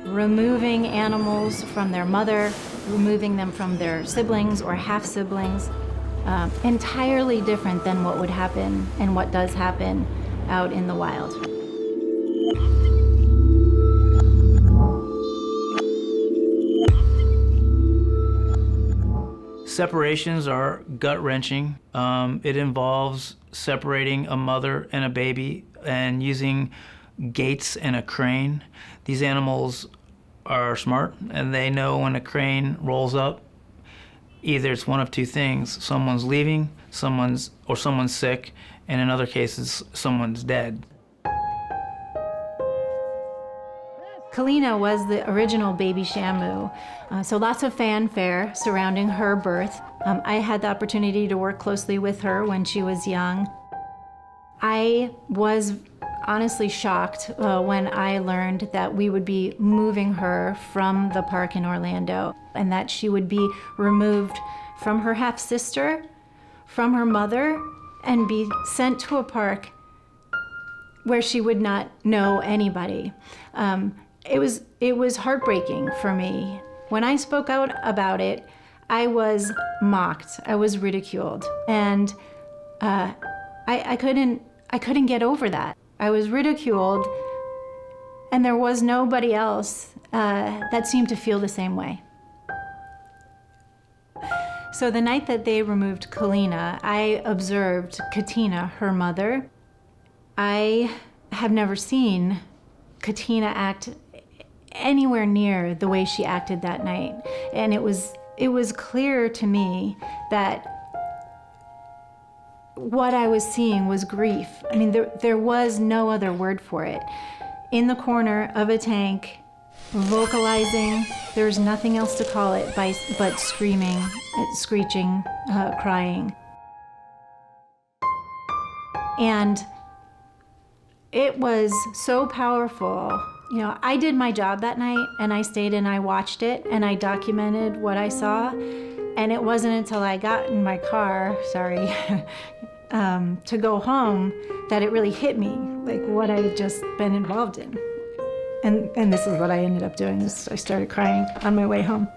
removing animals from their mother, removing them from their siblings or half-siblings, entirely different than what would happen and what does happen out in the wild. Separations are gut-wrenching. It involves separating a mother and a baby and using gates and a crane. These animals are smart, and they know when a crane rolls up, either it's one of two things: someone's leaving, someone's sick, and in other cases, someone's dead. Kalina was the original baby Shamu, so lots of fanfare surrounding her birth. I had the opportunity to work closely with her when she was young. I was honestly shocked when I learned that we would be moving her from the park in Orlando and that she would be removed from her half-sister, from her mother, and be sent to a park where she would not know anybody. It was heartbreaking for me. When I spoke out about it, I was mocked, I was ridiculed, and I couldn't get over that. I was ridiculed, and there was nobody else that seemed to feel the same way. So the night that they removed Kalina, I observed Katina, her mother. I have never seen Katina act anywhere near the way she acted that night. And it was clear to me that what I was seeing was grief. I mean, there was no other word for it. In the corner of a tank, vocalizing, there's nothing else to call it but screaming, screeching, crying. And it was so powerful. You know, I did my job that night, and I stayed and I watched it and I documented what I saw. And it wasn't until I got in my car, to go home that it really hit me, like what I had just been involved in. And this is what I ended up doing, is I started crying on my way home.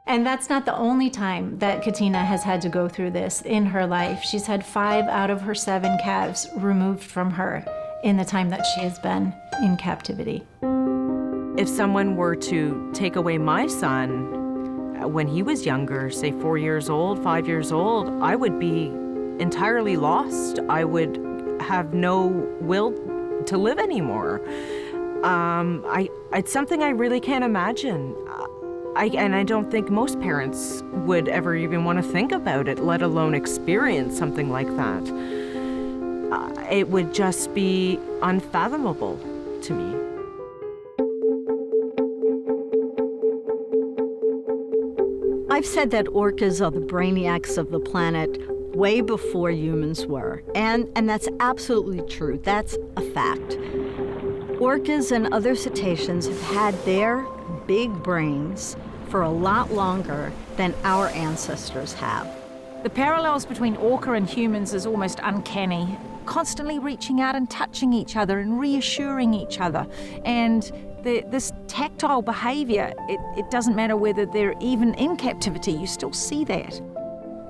And that's not the only time that Katina has had to go through this in her life. She's had 5 out of her 7 calves removed from her in the time that she has been in captivity. If someone were to take away my son when he was younger, say 4 years old, 5 years old, I would be entirely lost. I would have no will to live anymore. It's something I really can't imagine. And I don't think most parents would ever even want to think about it, let alone experience something like that. It would just be unfathomable to me. I've said that orcas are the brainiacs of the planet way before humans were, and that's absolutely true. That's a fact. Orcas and other cetaceans have had their big brains for a lot longer than our ancestors have. The parallels between orca and humans is almost uncanny, constantly reaching out and touching each other and reassuring each other. And this tactile behavior, it doesn't matter whether they're even in captivity, you still see that.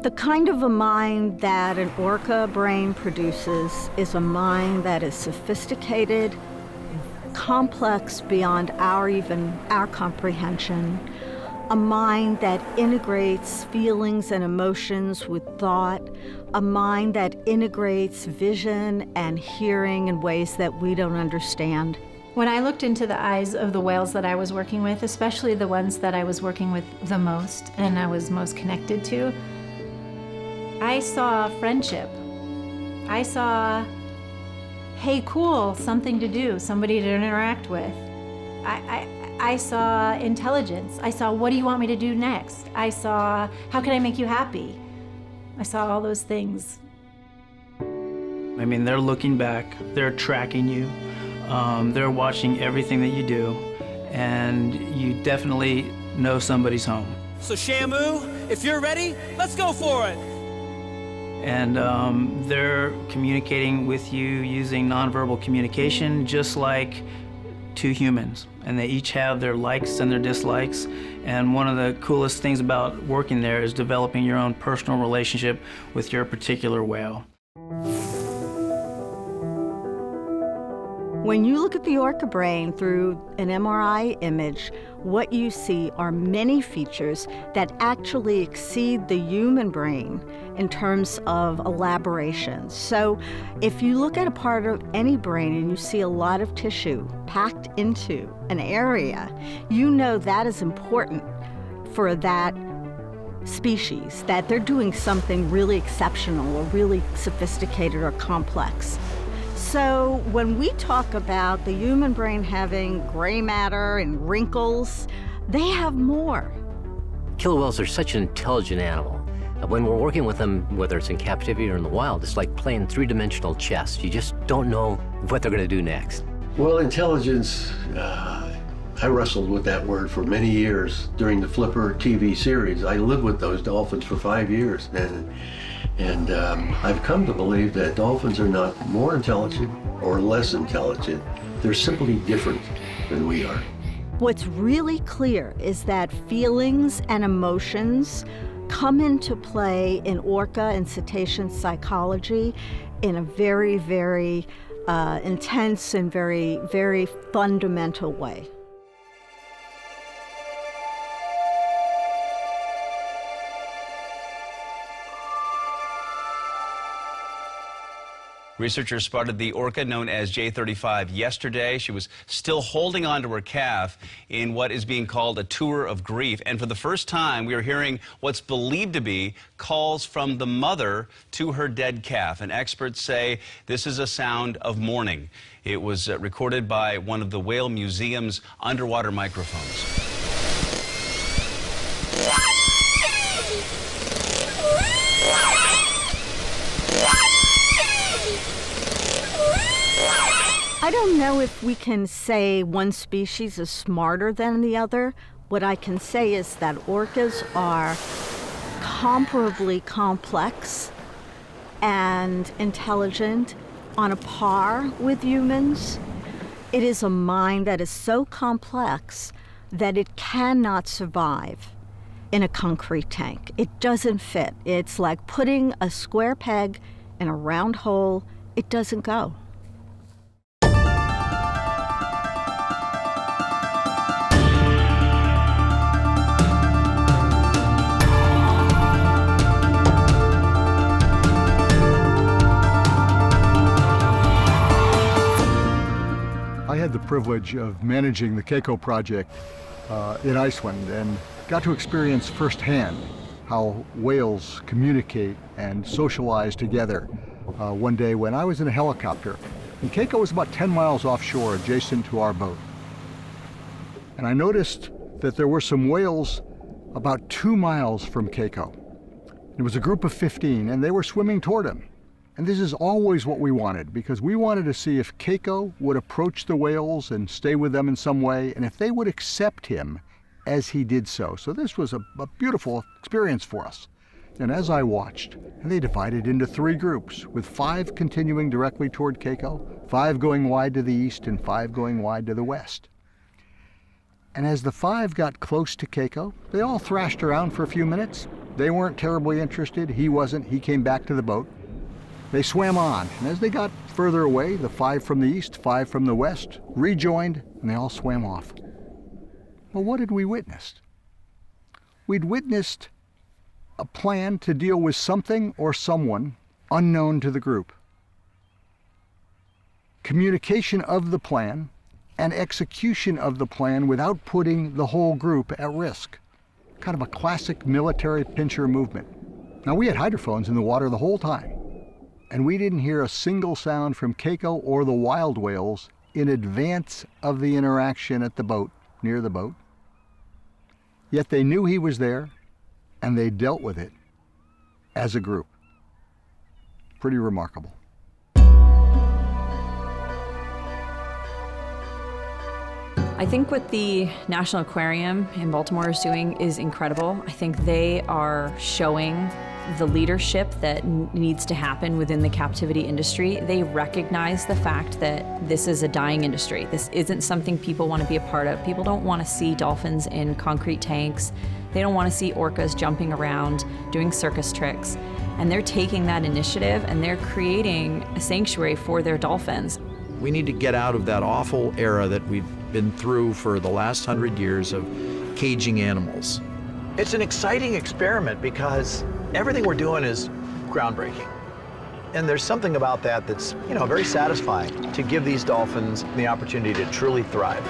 The kind of a mind that an orca brain produces is a mind that is sophisticated, complex beyond our comprehension, a mind that integrates feelings and emotions with thought, a mind that integrates vision and hearing in ways that we don't understand. When I looked into the eyes of the whales that I was working with, especially the ones that I was working with the most and I was most connected to, I saw friendship. I saw, hey, cool, something to do, somebody to interact with. I saw intelligence. I saw, what do you want me to do next? I saw, how can I make you happy? I saw all those things. I mean, they're looking back, they're tracking you, they're watching everything that you do, and you definitely know somebody's home. So Shamu, if you're ready, let's go for it. And they're communicating with you using nonverbal communication, just like 2 humans. And they each have their likes and their dislikes. And one of the coolest things about working there is developing your own personal relationship with your particular whale. When you look at the orca brain through an MRI image, what you see are many features that actually exceed the human brain in terms of elaboration. So if you look at a part of any brain and you see a lot of tissue packed into an area, you know that is important for that species, that they're doing something really exceptional or really sophisticated or complex. So when we talk about the human brain having gray matter and wrinkles, they have more. Killer whales are such an intelligent animal. When we're working with them, whether it's in captivity or in the wild, it's like playing 3-dimensional chess. You just don't know what they're going to do next. Well, intelligence, I wrestled with that word for many years during the Flipper TV series. I lived with those dolphins for 5 years, and I've come to believe that dolphins are not more intelligent or less intelligent. They're simply different than we are. What's really clear is that feelings and emotions come into play in orca and cetacean psychology in a very, very intense and very, very fundamental way. Researchers spotted the orca known as J35 yesterday. She was still holding on to her calf in what is being called a tour of grief. And for the first time, we are hearing what's believed to be calls from the mother to her dead calf. And experts say this is a sound of mourning. It was recorded by one of the Whale Museum's underwater microphones. I don't know if we can say one species is smarter than the other. What I can say is that orcas are comparably complex and intelligent, on a par with humans. It is a mind that is so complex that it cannot survive in a concrete tank. It doesn't fit. It's like putting a square peg in a round hole. It doesn't go. I had the privilege of managing the Keiko project in Iceland and got to experience firsthand how whales communicate and socialize together. One day when I was in a helicopter, and Keiko was about 10 miles offshore adjacent to our boat. And I noticed that there were some whales about 2 miles from Keiko. It was a group of 15 and they were swimming toward him. And this is always what we wanted, because we wanted to see if Keiko would approach the whales and stay with them in some way, and if they would accept him as he did so. So this was a beautiful experience for us. And as I watched, and they divided into 3 groups, with 5 continuing directly toward Keiko, 5 going wide to the east, and 5 going wide to the west. And as the 5 got close to Keiko, they all thrashed around for a few minutes. They weren't terribly interested. He wasn't. He came back to the boat. They swam on, and as they got further away, the 5 from the east, 5 from the west, rejoined, and they all swam off. Well, what had we witnessed? We'd witnessed a plan to deal with something or someone unknown to the group. Communication of the plan and execution of the plan without putting the whole group at risk. Kind of a classic military pincher movement. Now, we had hydrophones in the water the whole time, and we didn't hear a single sound from Keiko or the wild whales in advance of the interaction at the boat, near the boat. Yet they knew he was there, and they dealt with it as a group. Pretty remarkable. I think what the National Aquarium in Baltimore is doing is incredible. I think they are showing the leadership that needs to happen within the captivity industry. They recognize the fact that this is a dying industry. This isn't something people want to be a part of. People don't want to see dolphins in concrete tanks. They don't want to see orcas jumping around, doing circus tricks. And they're taking that initiative and they're creating a sanctuary for their dolphins. We need to get out of that awful era that we've been through for the last 100 years of caging animals. It's an exciting experiment because everything we're doing is groundbreaking. And there's something about that that's, very satisfying to give these dolphins the opportunity to truly thrive.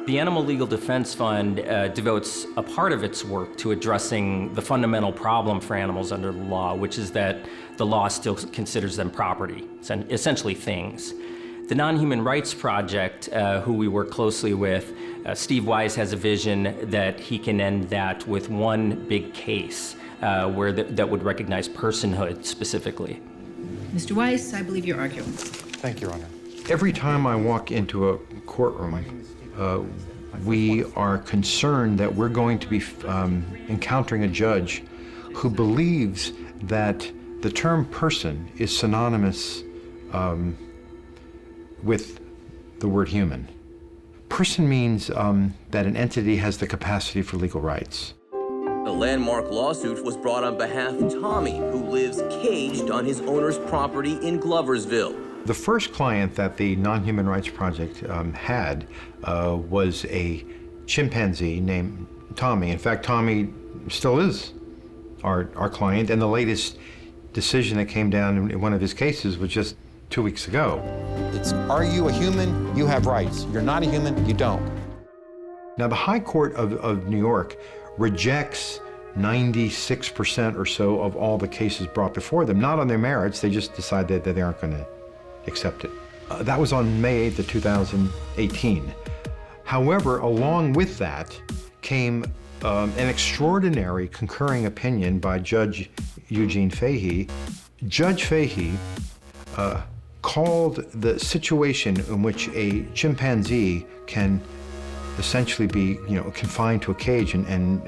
The Animal Legal Defense Fund devotes a part of its work to addressing the fundamental problem for animals under the law, which is that the law still considers them property, essentially things. The Non-Human Rights Project, who we work closely with, Steve Wise has a vision that he can end that with one big case where that would recognize personhood specifically. Mr. Weiss, I believe your argument. Thank you, Your Honor. Every time I walk into a courtroom, we are concerned that we're going to be encountering a judge who believes that the term person is synonymous with the word human. Person means that an entity has the capacity for legal rights. The landmark lawsuit was brought on behalf of Tommy, who lives caged on his owner's property in Gloversville. The first client that the Non-Human Rights Project had was a chimpanzee named Tommy. In fact, Tommy still is our client, and the latest decision that came down in one of his cases was just 2 weeks ago. It's, are you a human? You have rights. You're not a human, you don't. Now, the High Court of New York rejects 96% or so of all the cases brought before them, not on their merits. They just decide that they aren't going to accept it. That was on May 8th of 2018. However, along with that came an extraordinary concurring opinion by Judge Eugene Fahey. Judge Fahey called the situation in which a chimpanzee can essentially be, confined to a cage and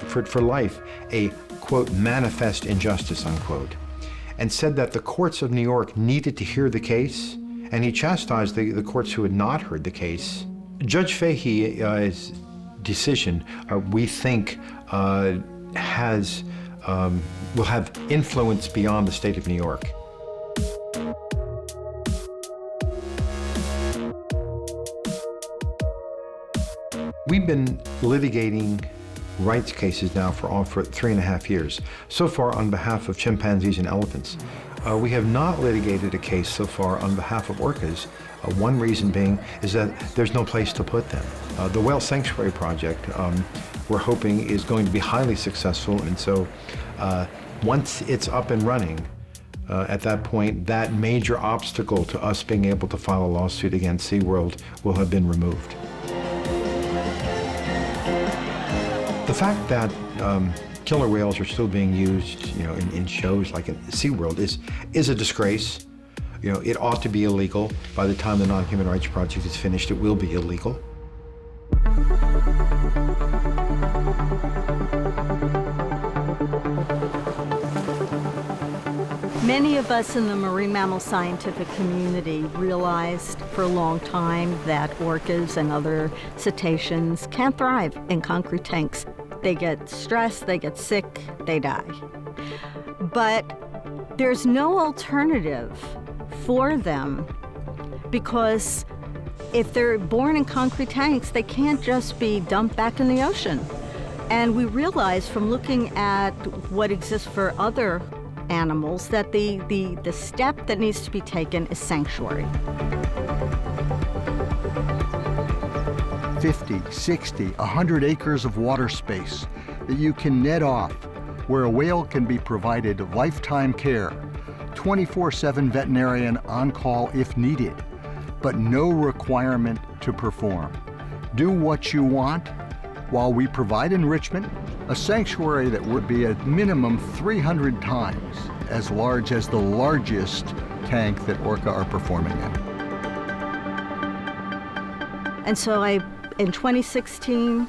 for life, a, quote, manifest injustice, unquote, and said that the courts of New York needed to hear the case, and he chastised the courts who had not heard the case. Judge Fahey's decision, we think, will have influence beyond the state of New York. We've been litigating rights cases now for 3.5 years, so far on behalf of chimpanzees and elephants. We have not litigated a case so far on behalf of orcas. One reason being is that there's no place to put them. The Whale Sanctuary Project, we're hoping, is going to be highly successful, and so once it's up and running, at that point, that major obstacle to us being able to file a lawsuit against SeaWorld will have been removed. The fact that killer whales are still being used, in shows like in SeaWorld is a disgrace. It ought to be illegal. By the time the Non-Human Rights Project is finished, it will be illegal. Many of us in the marine mammal scientific community realized for a long time that orcas and other cetaceans can't thrive in concrete tanks. They get stressed, they get sick, they die. But there's no alternative for them, because if they're born in concrete tanks, they can't just be dumped back in the ocean. And we realize from looking at what exists for other animals that the step that needs to be taken is sanctuary. 50, 60, 100 acres of water space that you can net off, where a whale can be provided lifetime care, 24/7 veterinarian on call if needed, but no requirement to perform. Do what you want while we provide enrichment, a sanctuary that would be at minimum 300 times as large as the largest tank that orca are performing in. And so in 2016,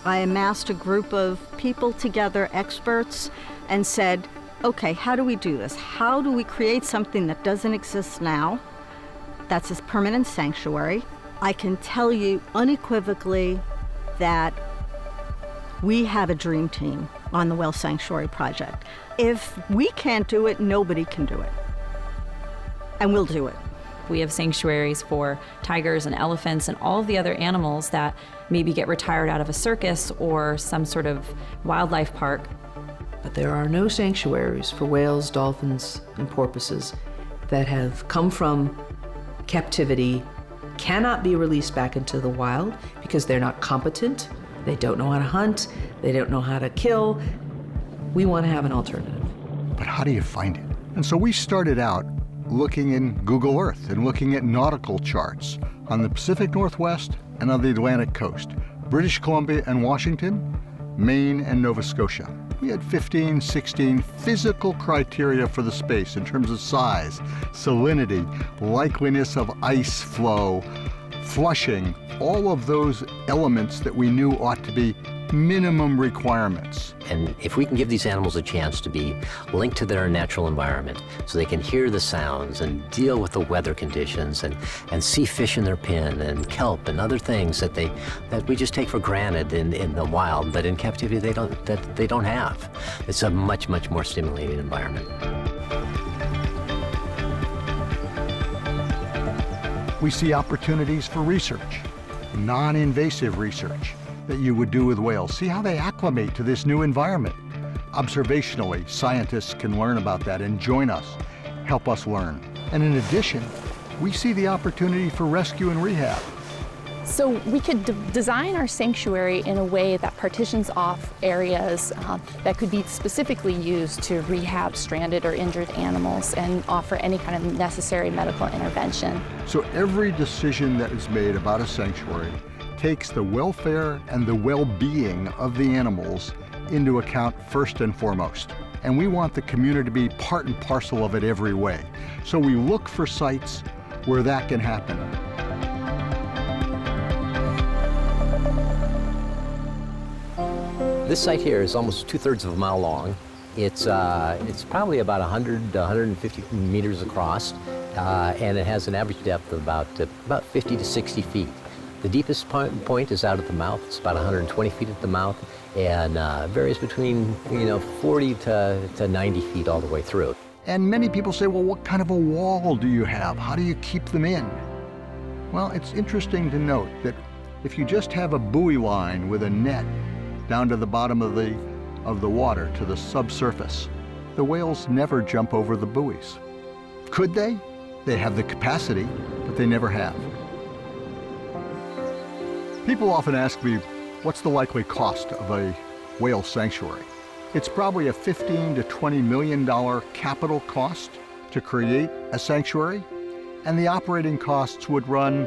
I amassed a group of people together, experts, and said, okay, how do we do this? How do we create something that doesn't exist now, that's a permanent sanctuary? I can tell you unequivocally that we have a dream team on the Whale Sanctuary Project. If we can't do it, nobody can do it. And we'll do it. We have sanctuaries for tigers and elephants and all of the other animals that maybe get retired out of a circus or some sort of wildlife park. But there are no sanctuaries for whales, dolphins, and porpoises that have come from captivity, cannot be released back into the wild because they're not competent, they don't know how to hunt, they don't know how to kill. We want to have an alternative. But how do you find it? And so we started out looking in Google Earth and looking at nautical charts on the Pacific Northwest and on the Atlantic coast, British Columbia and Washington, Maine and Nova Scotia. We had 15, 16 physical criteria for the space in terms of size, salinity, likeliness of ice flow, flushing, all of those elements that we knew ought to be minimum requirements. And if we can give these animals a chance to be linked to their natural environment so they can hear the sounds and deal with the weather conditions and see fish in their pen and kelp and other things that we just take for granted in the wild, but in captivity they don't have. It's a much, much more stimulating environment. We see opportunities for research, non-invasive research that you would do with whales. See how they acclimate to this new environment. Observationally, scientists can learn about that and join us, help us learn. And in addition, we see the opportunity for rescue and rehab. So we could design our sanctuary in a way that partitions off areas that could be specifically used to rehab stranded or injured animals and offer any kind of necessary medical intervention. So every decision that is made about a sanctuary takes the welfare and the well-being of the animals into account first and foremost. And we want the community to be part and parcel of it every way. So we look for sites where that can happen. This site here is almost 2/3 of a mile long. It's probably about 100 to 150 meters across, and it has an average depth of about 50 to 60 feet. The deepest point is out at the mouth. It's about 120 feet at the mouth, and varies between 40 to 90 feet all the way through. And many people say, well, what kind of a wall do you have? How do you keep them in? Well, it's interesting to note that if you just have a buoy line with a net down to the bottom of the water, to the subsurface, the whales never jump over the buoys. Could they? They have the capacity, but they never have. People often ask me, what's the likely cost of a whale sanctuary? It's probably a $15 to $20 million capital cost to create a sanctuary, and the operating costs would run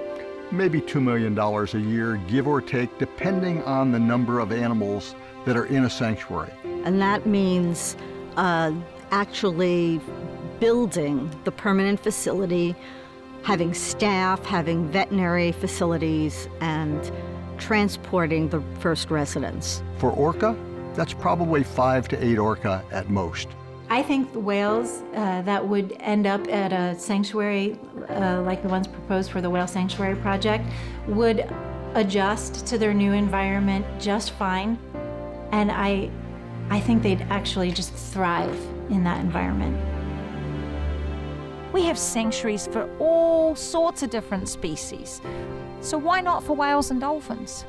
maybe $2 million a year, give or take, depending on the number of animals that are in a sanctuary. And that means actually building the permanent facility, having staff, having veterinary facilities, and transporting the first residents. For orca, that's probably 5 to 8 orca at most. I think the whales that would end up at a sanctuary like the ones proposed for the Whale Sanctuary Project would adjust to their new environment just fine. And I think they'd actually just thrive in that environment. We have sanctuaries for all sorts of different species. So why not for whales and dolphins?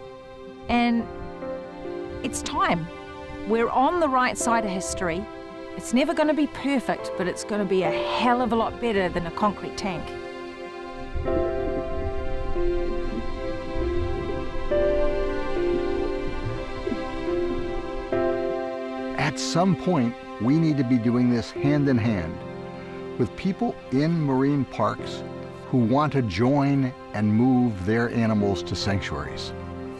And it's time. We're on the right side of history. It's never going to be perfect, but it's going to be a hell of a lot better than a concrete tank. At some point, we need to be doing this hand in hand with people in marine parks who want to join and move their animals to sanctuaries.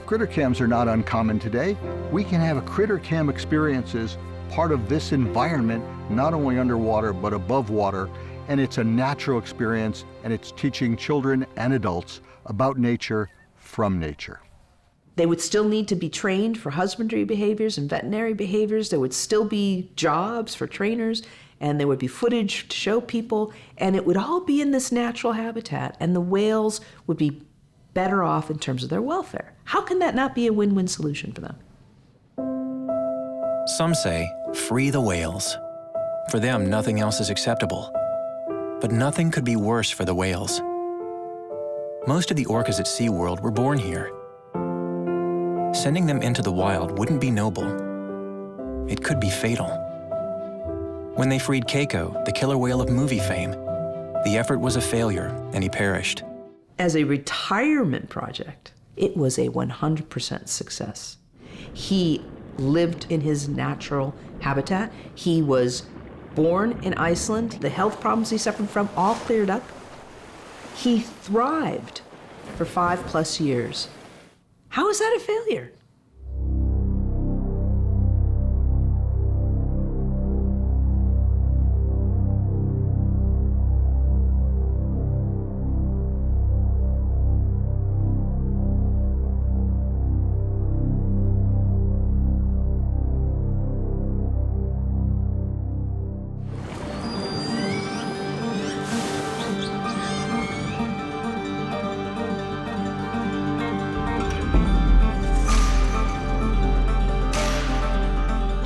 Critter cams are not uncommon today. We can have a critter cam experiences part of this environment, not only underwater, but above water, and it's a natural experience, and it's teaching children and adults about nature from nature. They would still need to be trained for husbandry behaviors and veterinary behaviors. There would still be jobs for trainers, and there would be footage to show people, and it would all be in this natural habitat, and the whales would be better off in terms of their welfare. How can that not be a win-win solution for them? Some say, free the whales. For them, nothing else is acceptable. But nothing could be worse for the whales. Most of the orcas at SeaWorld were born here. Sending them into the wild wouldn't be noble. It could be fatal. When they freed Keiko, the killer whale of movie fame, the effort was a failure and he perished. As a retirement project, it was a 100% success. He lived in his natural habitat. He was born in Iceland. The health problems he suffered from all cleared up. He thrived for 5+ years. How is that a failure?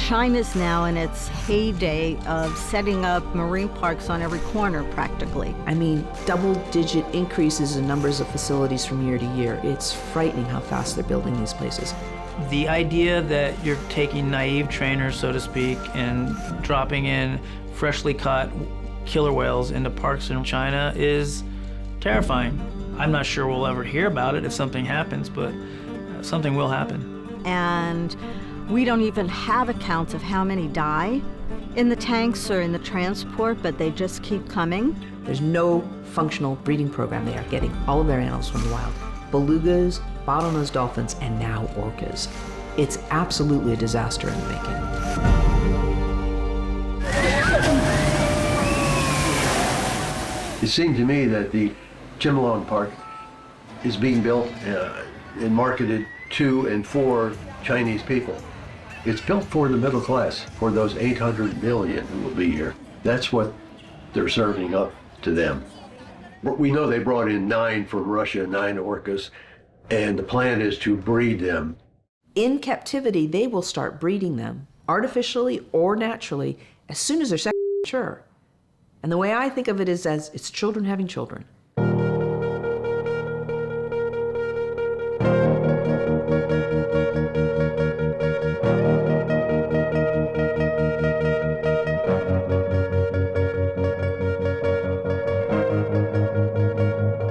China's now in its heyday of setting up marine parks on every corner practically. I mean, double-digit increases in numbers of facilities from year to year. It's frightening how fast they're building these places. The idea that you're taking naive trainers, so to speak, and dropping in freshly caught killer whales into parks in China is terrifying. I'm not sure we'll ever hear about it if something happens, but something will happen. And we don't even have accounts of how many die in the tanks or in the transport, but they just keep coming. There's no functional breeding program. They are getting all of their animals from the wild. Belugas, bottlenose dolphins, and now orcas. It's absolutely a disaster in the making. It seemed to me that the Chimelong Park is being built and marketed to and for Chinese people. It's built for the middle class, for those 800 million who will be here. That's what they're serving up to them. We know they brought in 9 from Russia, 9 orcas, and the plan is to breed them. In captivity, they will start breeding them, artificially or naturally, as soon as they're sexually mature. And the way I think of it is as it's children having children.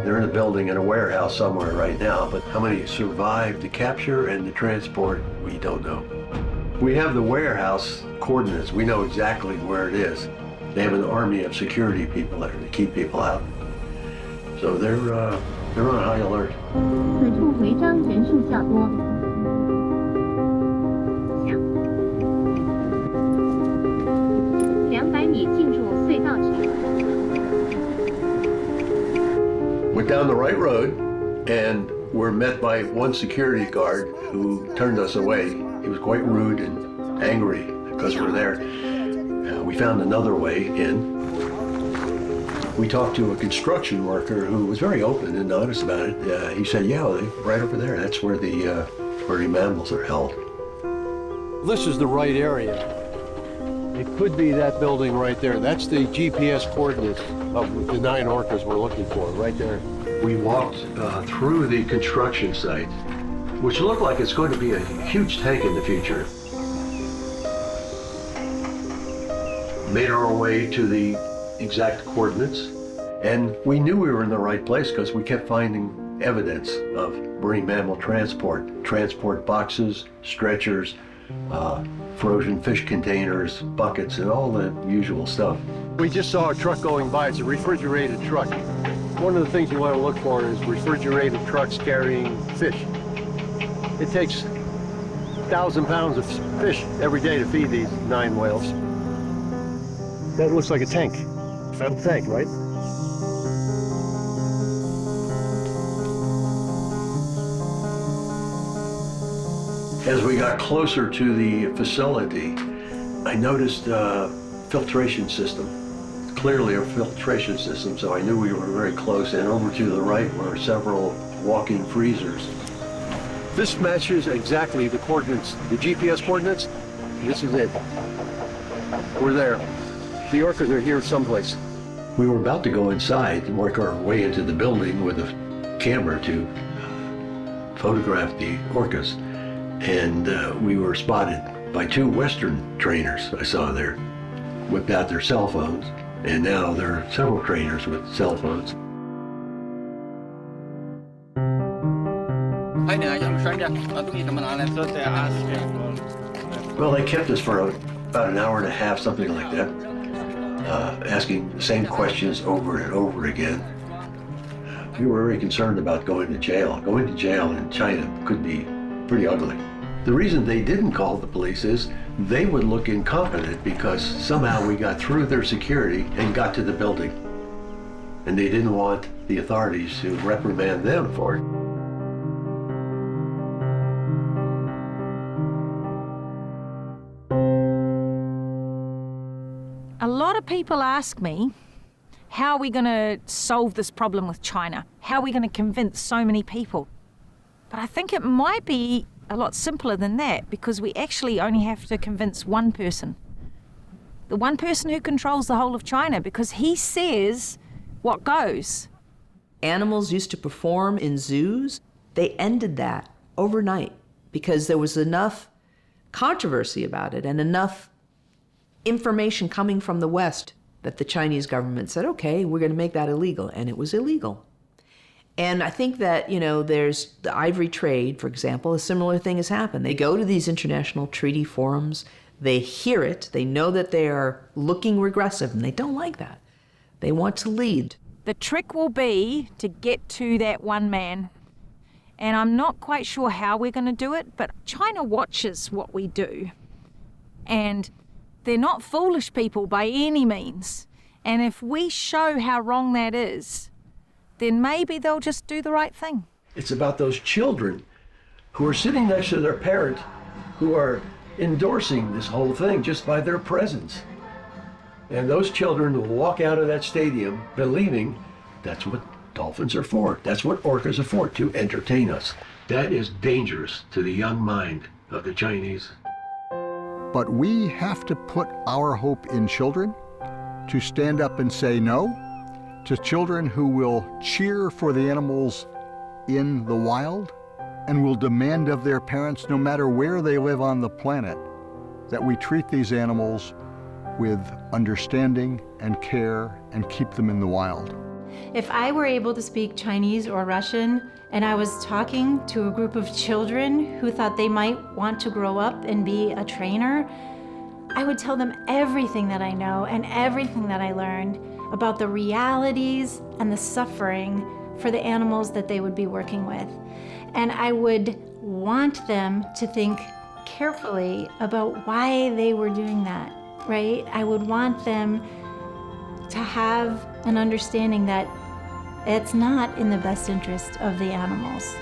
They're in a building in a warehouse somewhere right now, but how many survived the capture and the transport, we don't know. We have the warehouse coordinates. We know exactly where it is. They have an army of security people there to keep people out. So they're on high alert. 此处违章人数较多。200米进入隧道区。 Went down the right road and were met by one security guard who turned us away. He was quite rude and angry because we're there. We found another way in. We talked to a construction worker who was very open and honest about it. He said, yeah, right over there, that's where the marine mammals are held. This is the right area. It could be that building right there. That's the GPS coordinates of the 9 orcas we're looking for, right there. We walked through the construction site, which looked like it's going to be a huge tank in the future. Made our way to the exact coordinates, and we knew we were in the right place because we kept finding evidence of marine mammal transport boxes, stretchers, frozen fish containers, buckets, and all the usual stuff. We just saw a truck going by. It's a refrigerated truck. One of the things you want to look for is refrigerated trucks carrying fish. It takes 1,000 pounds of fish every day to feed these 9 whales. That looks like a tank. Federal tank, right? As we got closer to the facility, I noticed a filtration system. Clearly a filtration system, so I knew we were very close, and over to the right were several walk-in freezers. This matches exactly the coordinates, the GPS coordinates. This is it. We're there. The orcas are here someplace. We were about to go inside and work our way into the building with a camera to photograph the orcas. And we were spotted by 2 Western trainers I saw there, whipped out their cell phones, and now there are several trainers with cell phones. Well, they kept us for about an hour and a half, something like that, asking the same questions over and over again. We were very concerned about going to jail. Going to jail in China could be pretty ugly. The reason they didn't call the police is they would look incompetent because somehow we got through their security and got to the building. And they didn't want the authorities to reprimand them for it. A lot of people ask me, how are we going to solve this problem with China? How are we going to convince so many people? But I think it might be a lot simpler than that, because we actually only have to convince one person. The one person who controls the whole of China, because he says what goes. Animals used to perform in zoos. They ended that overnight because there was enough controversy about it and enough information coming from the West that the Chinese government said, okay, we're going to make that illegal. And it was illegal. And I think that, there's the ivory trade, for example, a similar thing has happened. They go to these international treaty forums, they hear it, they know that they are looking regressive, and they don't like that. They want to lead. The trick will be to get to that one man. And I'm not quite sure how we're going to do it, but China watches what we do. And they're not foolish people by any means. And if we show how wrong that is, then maybe they'll just do the right thing. It's about those children who are sitting next to their parent who are endorsing this whole thing just by their presence. And those children will walk out of that stadium believing that's what dolphins are for. That's what orcas are for, to entertain us. That is dangerous to the young mind of the Chinese. But we have to put our hope in children to stand up and say no, to children who will cheer for the animals in the wild and will demand of their parents, no matter where they live on the planet, that we treat these animals with understanding and care and keep them in the wild. If I were able to speak Chinese or Russian and I was talking to a group of children who thought they might want to grow up and be a trainer, I would tell them everything that I know and everything that I learned about the realities and the suffering for the animals that they would be working with. And I would want them to think carefully about why they were doing that, right? I would want them to have an understanding that it's not in the best interest of the animals.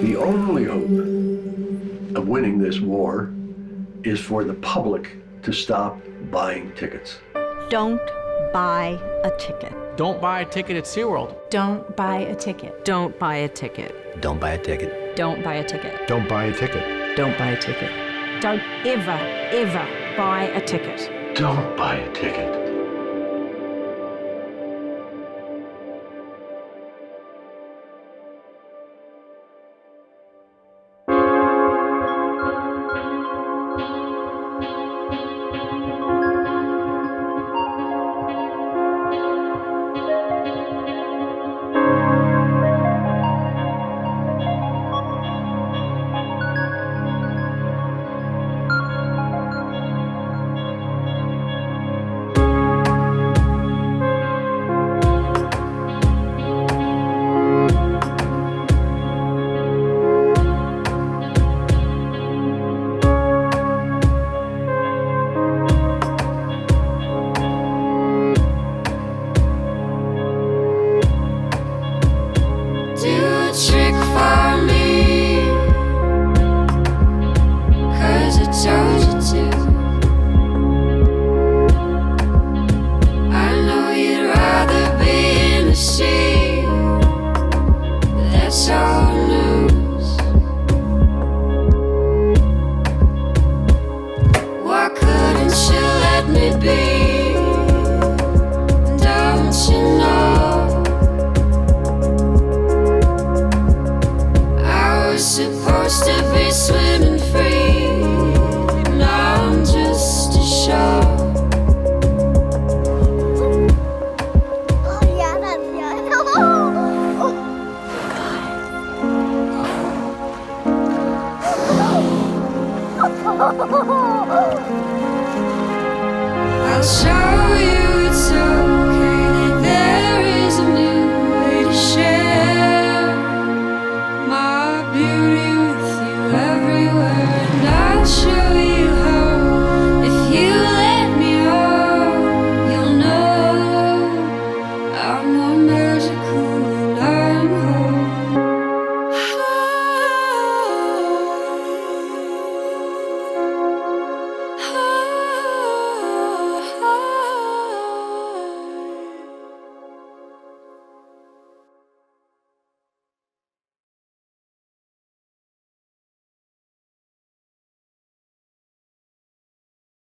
The only hope of winning this war is for the public to stop buying tickets. Don't buy a ticket. Don't buy a ticket at SeaWorld. Don't buy a ticket. Don't buy a ticket. Don't buy a ticket. Don't buy a ticket. Don't buy a ticket. Don't buy a ticket. Don't ever, ever buy a ticket. Don't buy a ticket.